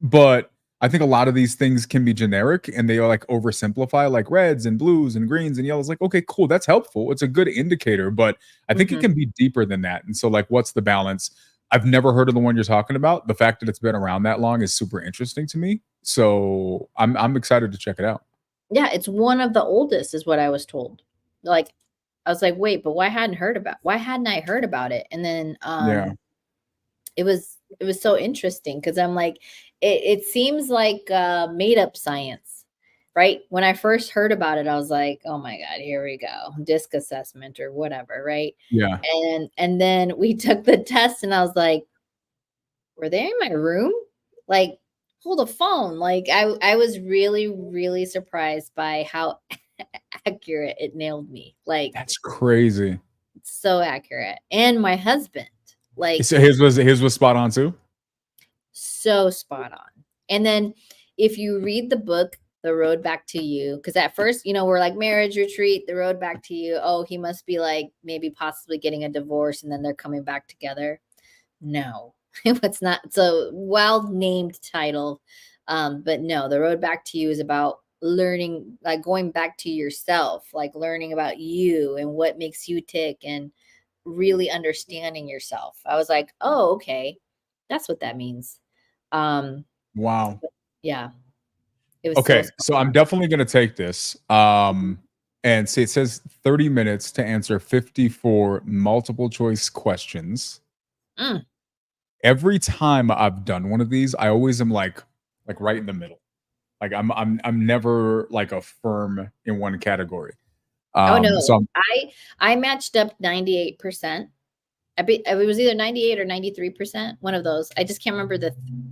but I think a lot of these things can be generic and they are like oversimplify, like reds and blues and greens and yellows. Like, okay, cool. That's helpful. It's a good indicator, but I think it can be deeper than that. And so like, what's the balance? I've never heard of the one you're talking about. The fact that it's been around that long is super interesting to me. So I'm excited to check it out. Yeah, it's one of the oldest is what I was told. Like, I was like, "Wait, but why hadn't I heard about it?" And then, Yeah. it was so interesting because I'm like, it seems like, made up science, right? When I first heard about it, I was like, "Oh my god, here we go, disc assessment or whatever," right? Yeah. And then we took the test and I was like, "Were they in my room?" Like, hold a phone. Like, I was really, really surprised by how accurate it nailed me. Like, That's crazy. so accurate. And my husband, like, So his was spot on too? so spot on. And then if you read the book, The Road Back to You, because at first, we're like marriage retreat, the road back to you. Oh, he must be like maybe possibly getting a divorce and then they're coming back together. No, it's not. It's a well named title. But no, The Road Back to You is about learning, like going back to yourself, like learning about you and what makes you tick and really understanding yourself. I was like, oh, okay. That's what that means. Um, Wow. yeah, it was so Okay, spot so I'm on. definitely gonna take this. And see, it says 30 minutes to answer 54 multiple choice questions. Mm, Every time I've done one of these, I always am like right in the middle. Like I'm never like a firm in one category. oh no, So I'm I matched up 98%. It was either 98 or 93%, one of those. I just can't remember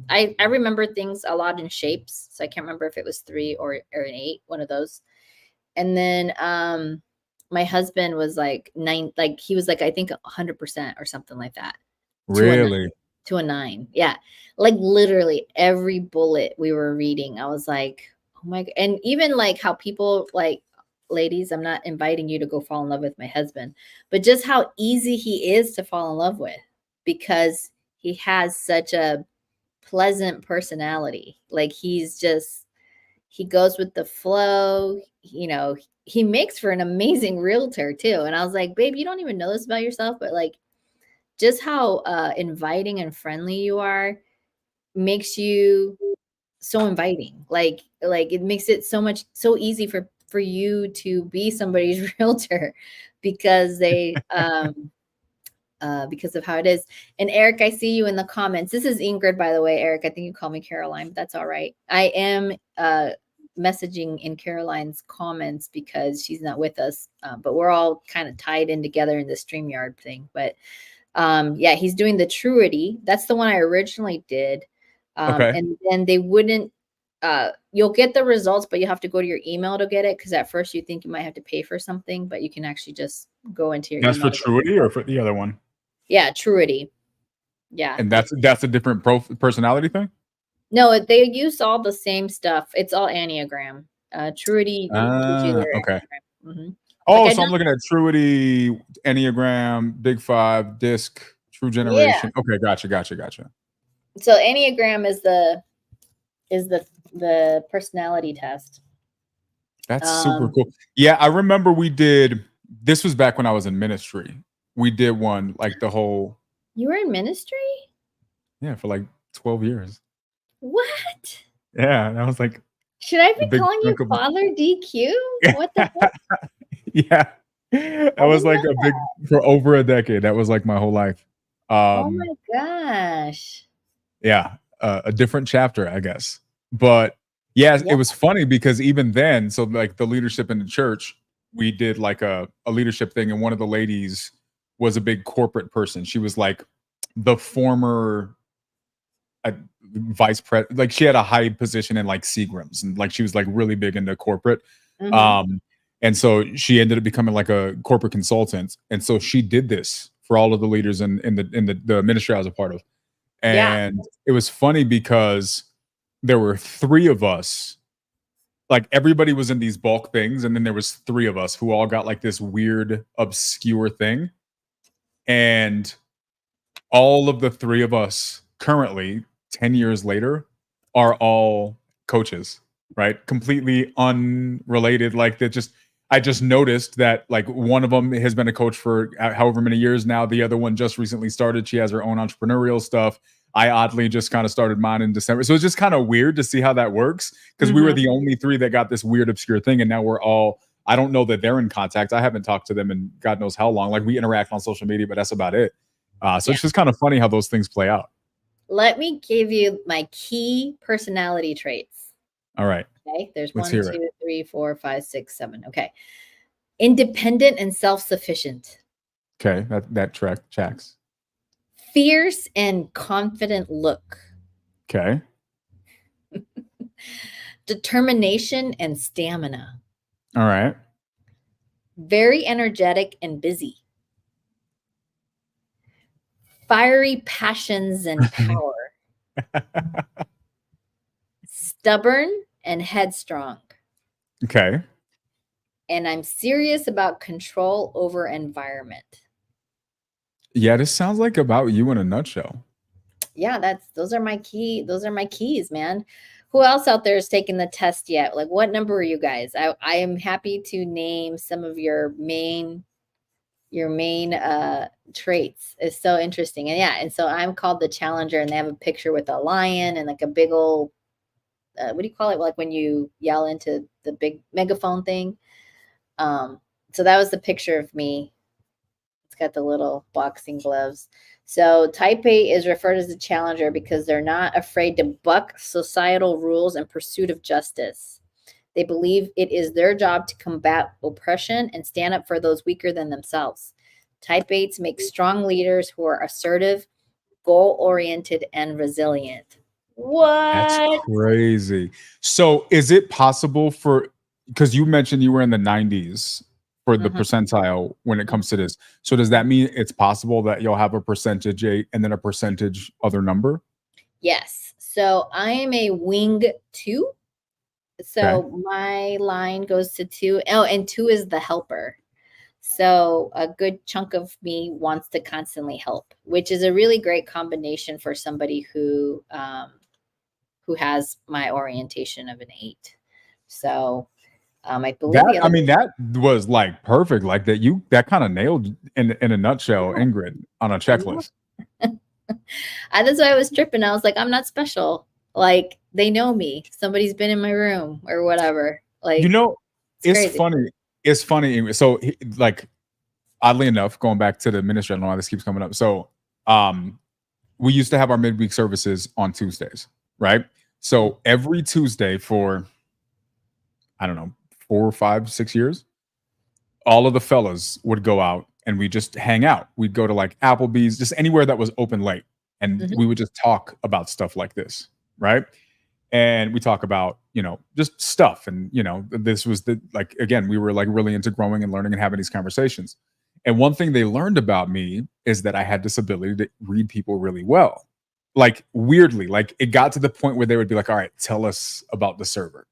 I remember things a lot in shapes, so I can't remember if it was 3 or an 8, one of those. And then my husband was like 9, like he was like I think 100% or something like that. To a 9, really to a 9. Yeah. Like literally every bullet we were reading, I was like, "Oh my god." And even like how people like, ladies, I'm not inviting you to go fall in love with my husband, but just how easy he is to fall in love with because he has such a pleasant personality. Like he goes with the flow, he makes for an amazing realtor too. And I was like, "Babe, you don't even know this about yourself, but like just how inviting and friendly you are makes you so inviting. Like it makes it so easy for you to be somebody's realtor because because of how it is. And Eric, I see you in the comments. This is Ingrid, by the way. Eric, I think you call me Caroline, but that's all right. I am messaging in Caroline's comments because she's not with us, but we're all kind of tied in together in the StreamYard thing. But yeah, he's doing the Truity. That's the one I originally did. okay. And then they wouldn't you'll get the results, but you have to go to your email to get it because at first you think you might have to pay for something, but you can actually just go into your That's for email to get Truity it. or for the other one? Yeah, Truity. Yeah. And that's a different personality thing? No, they use all the same stuff. It's all Enneagram. Truity gives you their Okay. Enneagram. Like Oh, I so I'm don't looking at Truity, Enneagram, Big Five, Disc, True yeah. Generation. Okay, gotcha. So Enneagram is the personality test. That's super Um, cool. Yeah, I remember we did this was back when I was in ministry. We did one like the whole you were in ministry? yeah, for like 12 years. What? Yeah, that was like Should I a be big calling you chunk of Father DQ? What the heck? yeah. That I was didn't like know a big that. for over a decade. That was like my whole life. Oh Um, my gosh. yeah, a different chapter, I guess. But yeah, Yeah. it was funny because even then, so like the leadership in the church, we did like a leadership thing, and one of the ladies was a big corporate person. She was like the former vice president, like she had a high position in like Seagrams, and like she was like really big into corporate. Mhm. Um, and so she ended up becoming like a corporate consultant, and so she did this for all of the leaders in the ministry I was a part of. Yeah. And it was funny because there were three of us, like everybody was in these bulk things, and then there was three of us who all got like this weird obscure thing. And all of the three of us currently 10 years later are all coaches, right? Completely unrelated. Like that just I just noticed that like one of them has been a coach for however many years now. The other one just recently started. She has her own entrepreneurial stuff. I oddly just kind of started mine in December. So it's just kind of weird to see how that works because we were the only three that got this weird, obscure thing. And now we're all, I don't know that they're in contact. I haven't talked to them in God knows how long. Like we interact on social media, but that's about it. So it's just kind of funny how those things play out. Let me give you my key personality traits. All right. Okay. There's Let's 1, 2, 3, 4, 5, 6, 7. Okay. Independent and self-sufficient. Okay. That tracks. Fierce and confident look. Okay. Determination and stamina. All right. Very energetic and busy. Fiery passions and power. Stubborn and headstrong. Okay. And I'm serious about control over environment. Yeah, this sounds like about you in a nutshell. Yeah, those are my keys, man. Who else out there is taking the test yet? Like, what number are you guys? I am happy to name some of your main traits. It's so interesting. And so I'm called the challenger, and they have a picture with a lion and like a big old what do you call it, like when you yell into the big megaphone thing. So that was the picture of me. It's got the little boxing gloves. So type A is referred as a challenger because they're not afraid to buck societal rules in pursuit of justice. They believe it is their job to combat oppression and stand up for those weaker than themselves. Type 8s make strong leaders who are assertive, goal-oriented, and resilient. What? That's crazy. So is it possible because you mentioned you were in the 90s for the percentile when it comes to this. So does that mean it's possible that you'll have a percentage 8 and then a percentage other number? Yes. So I am a wing 2. So my line goes to 2. Oh, and 2 is the helper. So a good chunk of me wants to constantly help, which is a really great combination for somebody who has my orientation of an 8. So I believe that was like perfect. Like that kind of nailed in a nutshell, Ingrid, on a checklist. That's why I was tripping. I was like, I'm not special. Like they know me. Somebody's been in my room or whatever. Like, it's funny. It's funny. So like, oddly enough, going back to the ministry, I don't know why this keeps coming up. So we used to have our midweek services on Tuesdays, right? So every Tuesday for, I don't know, 4, 5, 6 years, all of the fellas would go out and we just hang out. We'd go to like Applebee's, just anywhere that was open late. And we would just talk about stuff like this, right? And we talk about, just stuff. And, this was again, we were like really into growing and learning and having these conversations. And one thing they learned about me is that I had this ability to read people really well. Like weirdly, like it got to the point where they would be like, all right, tell us about the server.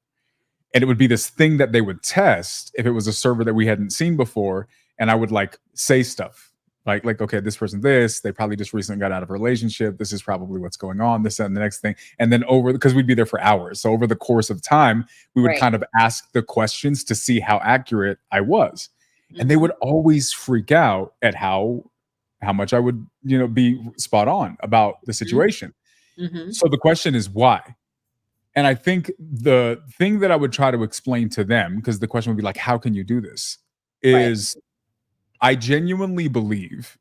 And it would be this thing that they would test if it was a server that we hadn't seen before. And I would like say stuff like, okay, this person, they probably just recently got out of a relationship. This is probably what's going on, this and the next thing. And then because we'd be there for hours. So over the course of time, we would kind of ask the questions to see how accurate I was. And they would always freak out at how much I would, be spot on about the situation. So the question is why? And I think the thing that I would try to explain to them, because the question would be like, how can you do this? Is I genuinely believe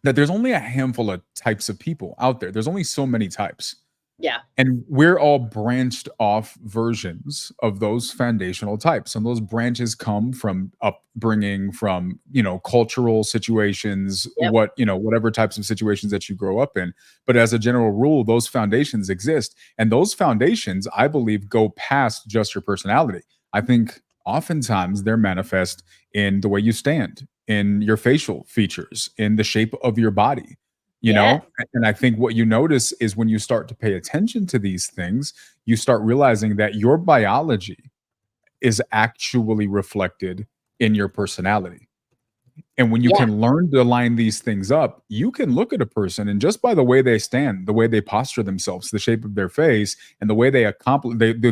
that there's only a handful of types of people out there. There's only so many types. Yeah. And we're all branched off versions of those foundational types. And those branches come from upbringing, from, cultural situations, whatever types of situations that you grow up in. But as a general rule, those foundations exist. And those foundations, I believe, go past just your personality. I think oftentimes they're manifest in the way you stand, in your facial features, in the shape of your body. And I think what you notice is when you start to pay attention to these things, you start realizing that your biology is actually reflected in your personality. And when you can learn to line these things up, you can look at a person and just by the way they stand, the way they posture themselves, the shape of their face, and the way they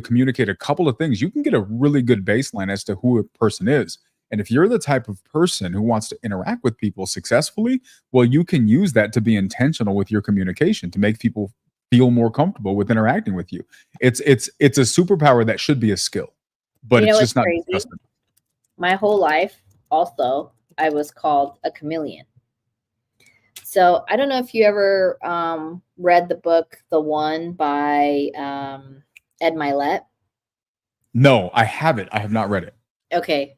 communicate a couple of things, you can get a really good baseline as to who a person is. And if you're the type of person who wants to interact with people successfully, well, you can use that to be intentional with your communication to make people feel more comfortable with interacting with you. It's a superpower that should be a skill, but You know it's what's just not crazy? discussed. My whole life, also, I was called a chameleon. So I don't know if you ever read the book The One by Ed Milet. No, I haven't. I have not read it. Okay,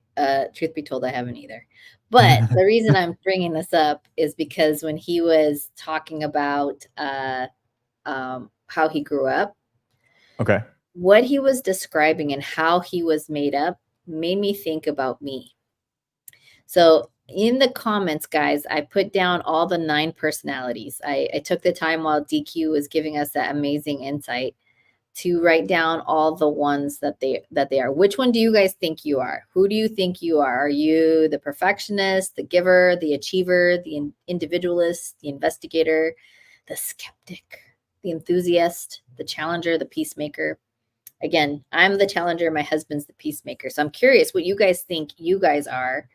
truth be told, I haven't either. But the reason I'm bringing this up is because when he was talking about how he grew up, Okay. what he was describing and how he was made up made me think about me. So in the comments, guys, I put down all the 9 personalities. I took the time while DQ was giving us that amazing insight to write down all the ones that they are. Which one do you guys think you are? Who do you think you are? Are you the perfectionist, the giver, the achiever, the individualist, the investigator, the skeptic, the enthusiast, the challenger, the peacemaker? Again, I'm the challenger, my husband's the peacemaker. So I'm curious what you guys think you guys are.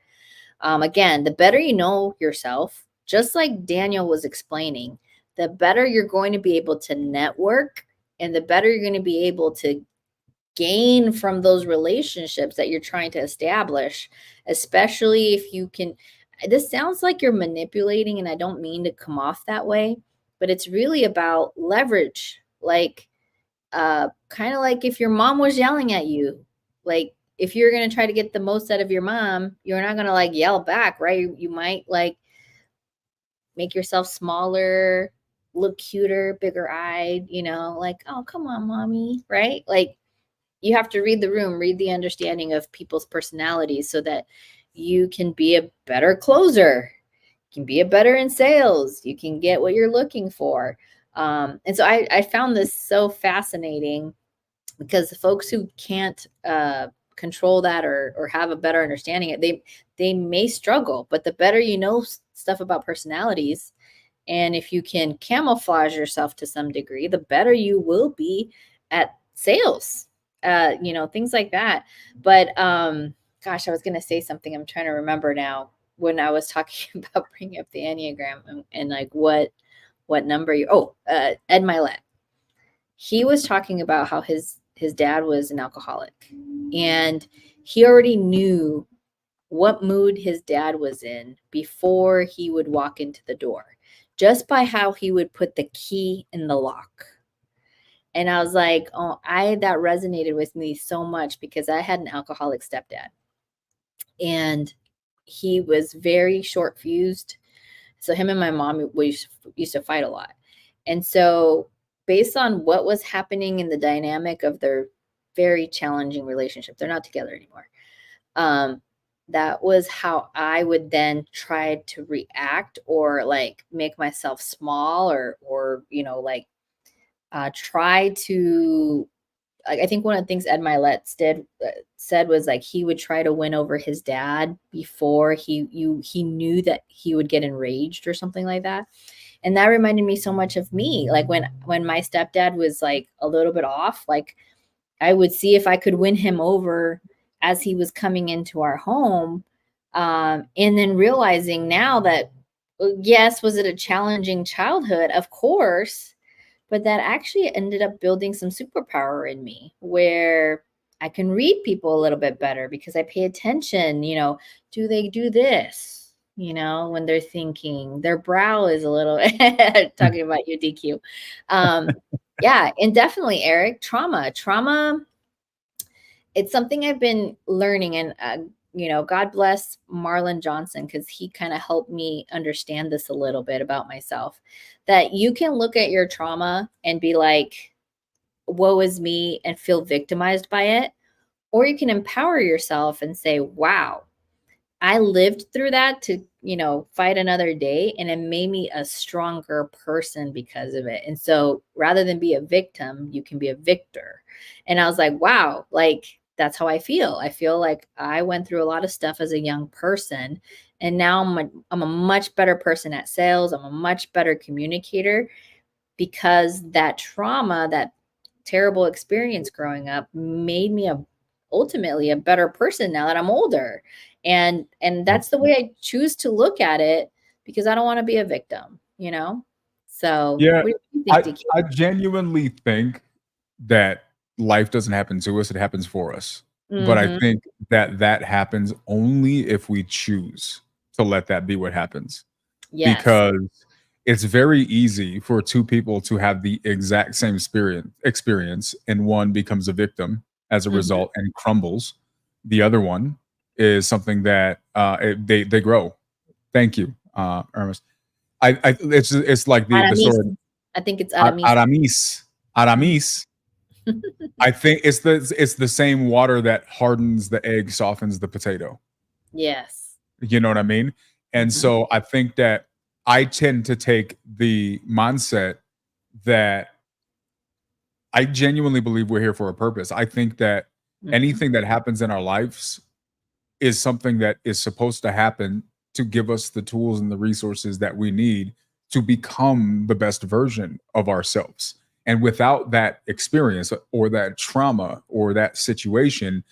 Again, the better you know yourself, just like Daniel was explaining, the better you're going to be able to network and the better you're going to be able to gain from those relationships that you're trying to establish, especially if you can. This sounds like you're manipulating, and I don't mean to come off that way, but it's really about leverage. Like, kind of like if your mom was yelling at you, like, if you're going to try to get the most out of your mom, you're not going to like yell back, right? You might like make yourself smaller, look cuter, bigger eyed, like, oh, come on, mommy, right? Like, you have to read the room, read the understanding of people's personalities so that you can be a better closer. You can be a better in sales. You can get what you're looking for. And so I found this so fascinating because the folks who can't control that or have a better understanding, they may struggle. But the better you know stuff about personalities, and if you can camouflage yourself to some degree, the better you will be at sales. Things like that. But gosh, I was going to say something. I'm trying to remember now when I was talking about bringing up the Enneagram and like what number you. Ed Milet. He was talking about how his dad was an alcoholic, and he already knew what mood his dad was in before he would walk into the door, just by how he would put the key in the lock. And I was like, oh, that resonated with me so much because I had an alcoholic stepdad, and he was very short fused. So him and my mom, we used to fight a lot. And so based on what was happening in the dynamic of their very challenging relationship, they're not together anymore. That was how I would then try to react or like make myself small or try to. I think one of the things Ed Milet said was like he would try to win over his dad before he knew that he would get enraged or something like that. And that reminded me so much of me. Like when my stepdad was like a little bit off, like I would see if I could win him over as he was coming into our home. And then realizing now that, yes, was it a challenging childhood? Of course. But that actually ended up building some superpower in me where I can read people a little bit better because I pay attention, do they do this? When they're thinking, their brow is a little talking about you, DQ. Yeah, and definitely, Eric, trauma, it's something I've been learning. And, God bless Marlon Johnson, because he kind of helped me understand this a little bit about myself, that you can look at your trauma and be like, woe is me, and feel victimized by it. Or you can empower yourself and say, wow, I lived through that to, fight another day, and it made me a stronger person because of it. And so rather than be a victim, you can be a victor. And I was like, wow, like that's how I feel. I feel like I went through a lot of stuff as a young person, and now I'm a much better person at sales. I'm a much better communicator because that trauma, that terrible experience growing up made me ultimately a better person now that I'm older. And that's the way I choose to look at it, because I don't want to be a victim, you know? So Yeah, what do you think, DQ? I genuinely think that life doesn't happen to us, it happens for us. But I Mm-hmm. think that that happens only if we choose to let that be what happens. Yes. Because it's very easy for two people to have the exact same experience, and one becomes a victim as a Mm-hmm. result and crumbles. The other one is something that they grow. Thank you, Ernest. It's like the Aramis. story I think it's Aramis. Aramis. Mhm. Aramis. I think it's the same water that hardens the egg, softens the potato. Yes. You know what I mean? And Mhm. so I think that I tend to take the mindset that I genuinely believe we're here for a purpose. I think that Mhm. anything that happens in our lives is something that is supposed to happen to give us the tools and the resources that we need to become the best version of ourselves. And without that experience or that trauma or that situation,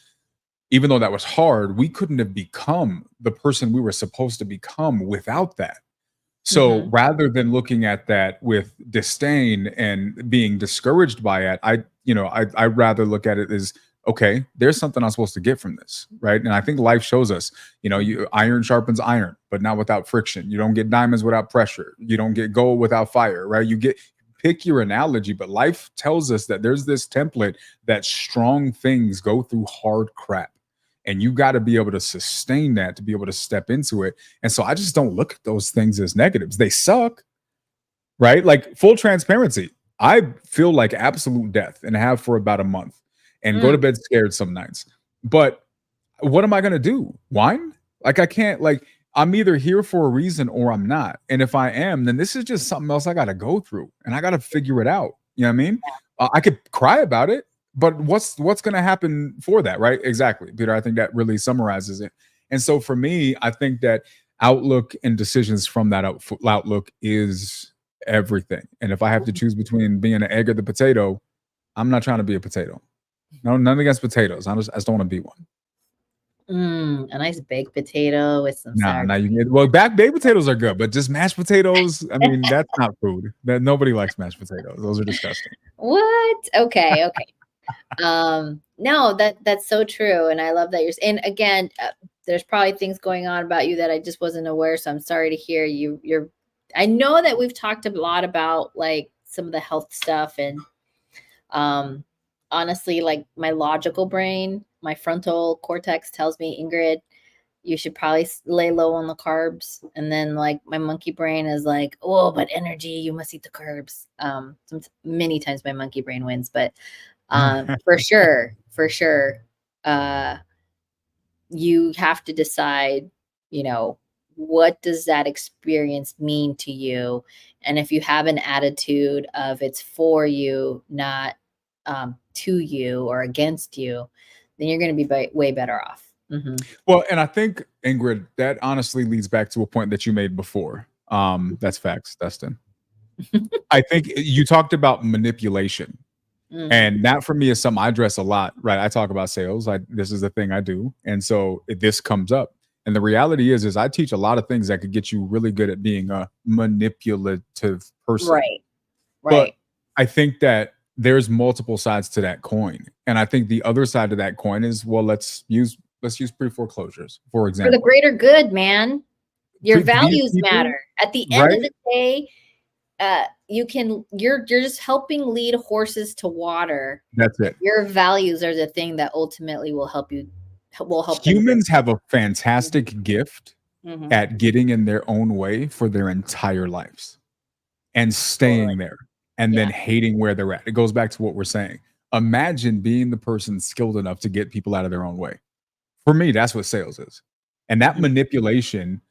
even though that was hard, we couldn't have become the person we were supposed to become without that. So Mhm. rather than looking at that with disdain and being discouraged by it, I'd rather look at it as, okay, there's something I'm supposed to get from this, right? And I think life shows us, Mhm. you iron sharpens iron, but not without friction. You don't get diamonds without pressure. You don't get gold without fire, right? You get pick your analogy, but life tells us that there's this template that strong things go through hard crap. And you got to be able to sustain that to be able to step into it. And so I just don't look at those things as negatives. They suck, right? Like full transparency. I feel like absolute death and have for about a month and go to Mm. bed scared some nights. But what am I going to do? Whine? Like I can't like I'm either here for a reason or I'm not. And if I am, then this is just something else I got to go through and I got to figure it out. You know what I mean? I could cry about it, but what's going to happen for that, right? Exactly, Peter. I think that really summarizes it. And so for me, I think that outlook and decisions from that outlook is everything. And if I have to choose between being an egg or the potato, I'm not trying to be a potato. No, none against potatoes. I just don't want to be one. A nice baked potato with some Nah, sour nah, you cream. get well, back baked potatoes are good, but just mashed potatoes, I mean, that's not food. That nobody likes mashed potatoes. Those are disgusting. What? Okay, okay. No, that's so true, and I love that and again, there's probably things going on about you that I just wasn't aware, so I'm sorry to hear you're I know that we've talked a lot about, like, some of the health stuff, and um honestly, like, my logical brain, my frontal cortex tells me, Ingrid, you should probably lay low on the carbs. And then, like, my monkey brain is like, oh, but energy, you must eat the carbs. Many times my monkey brain wins, but for sure, uh, you have to decide, you know, what does that experience mean to you? And if you have an attitude of it's for you, not to you or against you, then you're going to be way better off. Hmm. Well, and I think, Ingrid, that honestly leads back to a point that you made before. That's facts, Dustin. I think you talked about manipulation. Hmm. And that for me is something I address a lot, right? I talk about sales. This is the thing I do. And so this comes up. And the reality is I teach a lot of things that could get you really good at being a manipulative person. Right. But Right. I think that there's multiple sides to that coin. And I think the other side of that coin is, well, let's use pre-foreclosures, for For the example. greater good, man. Your These values people, matter. At the end of right? the day, you're just helping lead horses to water. That's it. Your values are the thing that ultimately will help them get. Humans have a fantastic gift Mhm. at getting in their own way for their entire lives and Totally. staying there and then Yeah. hating where they're at. It goes back to what we're saying. Imagine being the person skilled enough to get people out of their own way. For me, that's what sales is. And that Mhm. manipulation,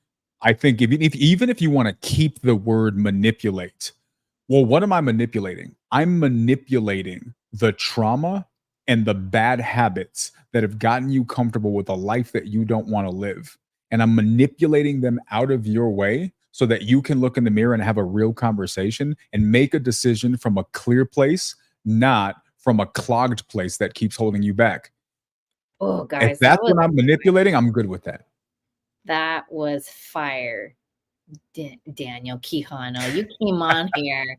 I think, even if you want to keep the word manipulate, well, what am I manipulating? I'm manipulating the trauma and the bad habits that have gotten you comfortable with a life that you don't want to live. And I'm manipulating them out of your way so that you can look in the mirror and have a real conversation and make a decision from a clear place, not from a clogged place that keeps holding you back. Oh, If guys, that's what I'm manipulating, I'm good with that. that was fire. Daniel Quijano, you came on here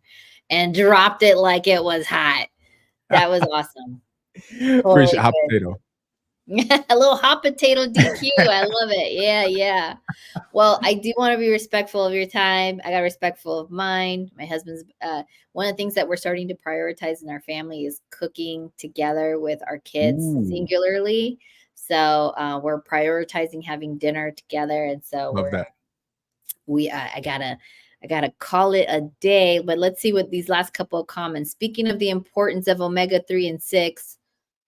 and dropped it like it was hot. That was awesome. Appreciate Totally hot good. potato. A little hot potato DQ. I love it. Yeah, yeah. Well, I do want to be respectful of your time. I got respectful of mine. My husband's one of the things that we're starting to prioritize in our family is cooking together with our kids Ooh, singularly. So we're prioritizing having dinner together, and so love that. I gotta call it a day. But let's see what these last couple of comments. Speaking of the importance of omega-3 and 6,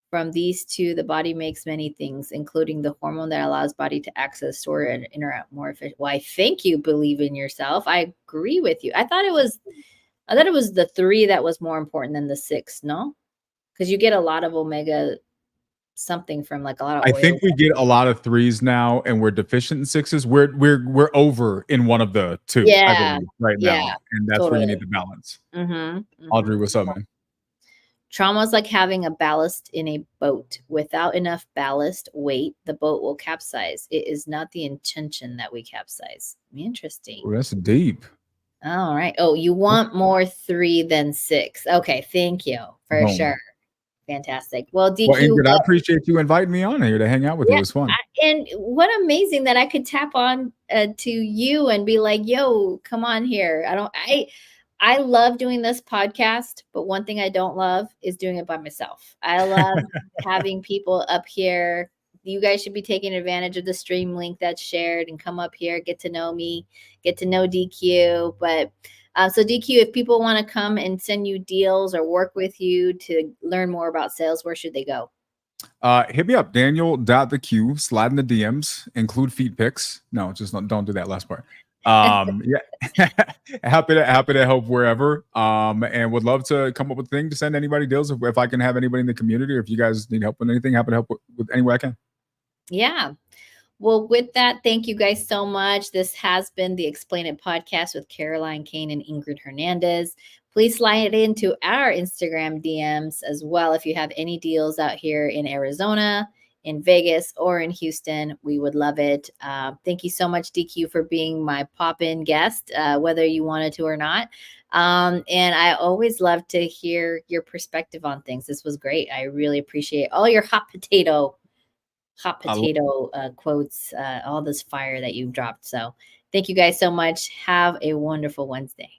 from these two, the body makes many things, including the hormone that allows body to access, store, and interact more efficient. Why, thank you, believe in yourself. I agree with you. I thought it was the 3 that was more important than the 6, no? Because you get a lot of omega something from like a lot of I oils. think we get a lot of 3s now, and we're deficient in 6s. We're over in one of the 2, I Yeah, believe, right yeah, now, and that's where you need totally. the balance. Mm-hmm. Audrey, what's up, man? Trauma is like having a ballast in a boat. Without enough ballast weight, the boat will capsize. It is not the intention that we capsize. Interesting. Ooh, that's deep. All right. Oh, you want more 3 than 6. Okay. Thank you for Boom. sure. Fantastic. Well, Well, DQ, Ingrid, I appreciate you inviting me on here to hang out with you. yeah. It was fun. And what amazing that I could tap on to you and be like, yo, come on here. I love doing this podcast, but one thing I don't love is doing it by myself. I love having people up here. You guys should be taking advantage of the stream link that's shared and come up here, get to know me, get to know DQ. But so DQ, if people want to come and send you deals or work with you to learn more about sales, where should they go? Hit me up, Daniel.theq, slide in the DMs, include feed pics. No, just don't do that last part. Yeah. happy to help wherever. And would love to come up with a thing to send anybody deals if I can have anybody in the community, or if you guys need help with anything, happy to help with any way I can. Yeah. Well, with that, thank you guys so much. This has been the Explain It podcast with Caroline Cain and Ingryd Hernandez. Please slide into our Instagram DMs as well if you have any deals out here in Arizona, in Vegas, or in Houston. We would love it. Thank you so much, DQ, for being my pop-in guest, whether you wanted to or not. And I always love to hear your perspective on things. This was great. I really appreciate all your hot potato quotes, all this fire that you've dropped. So thank you guys so much. Have a wonderful Wednesday.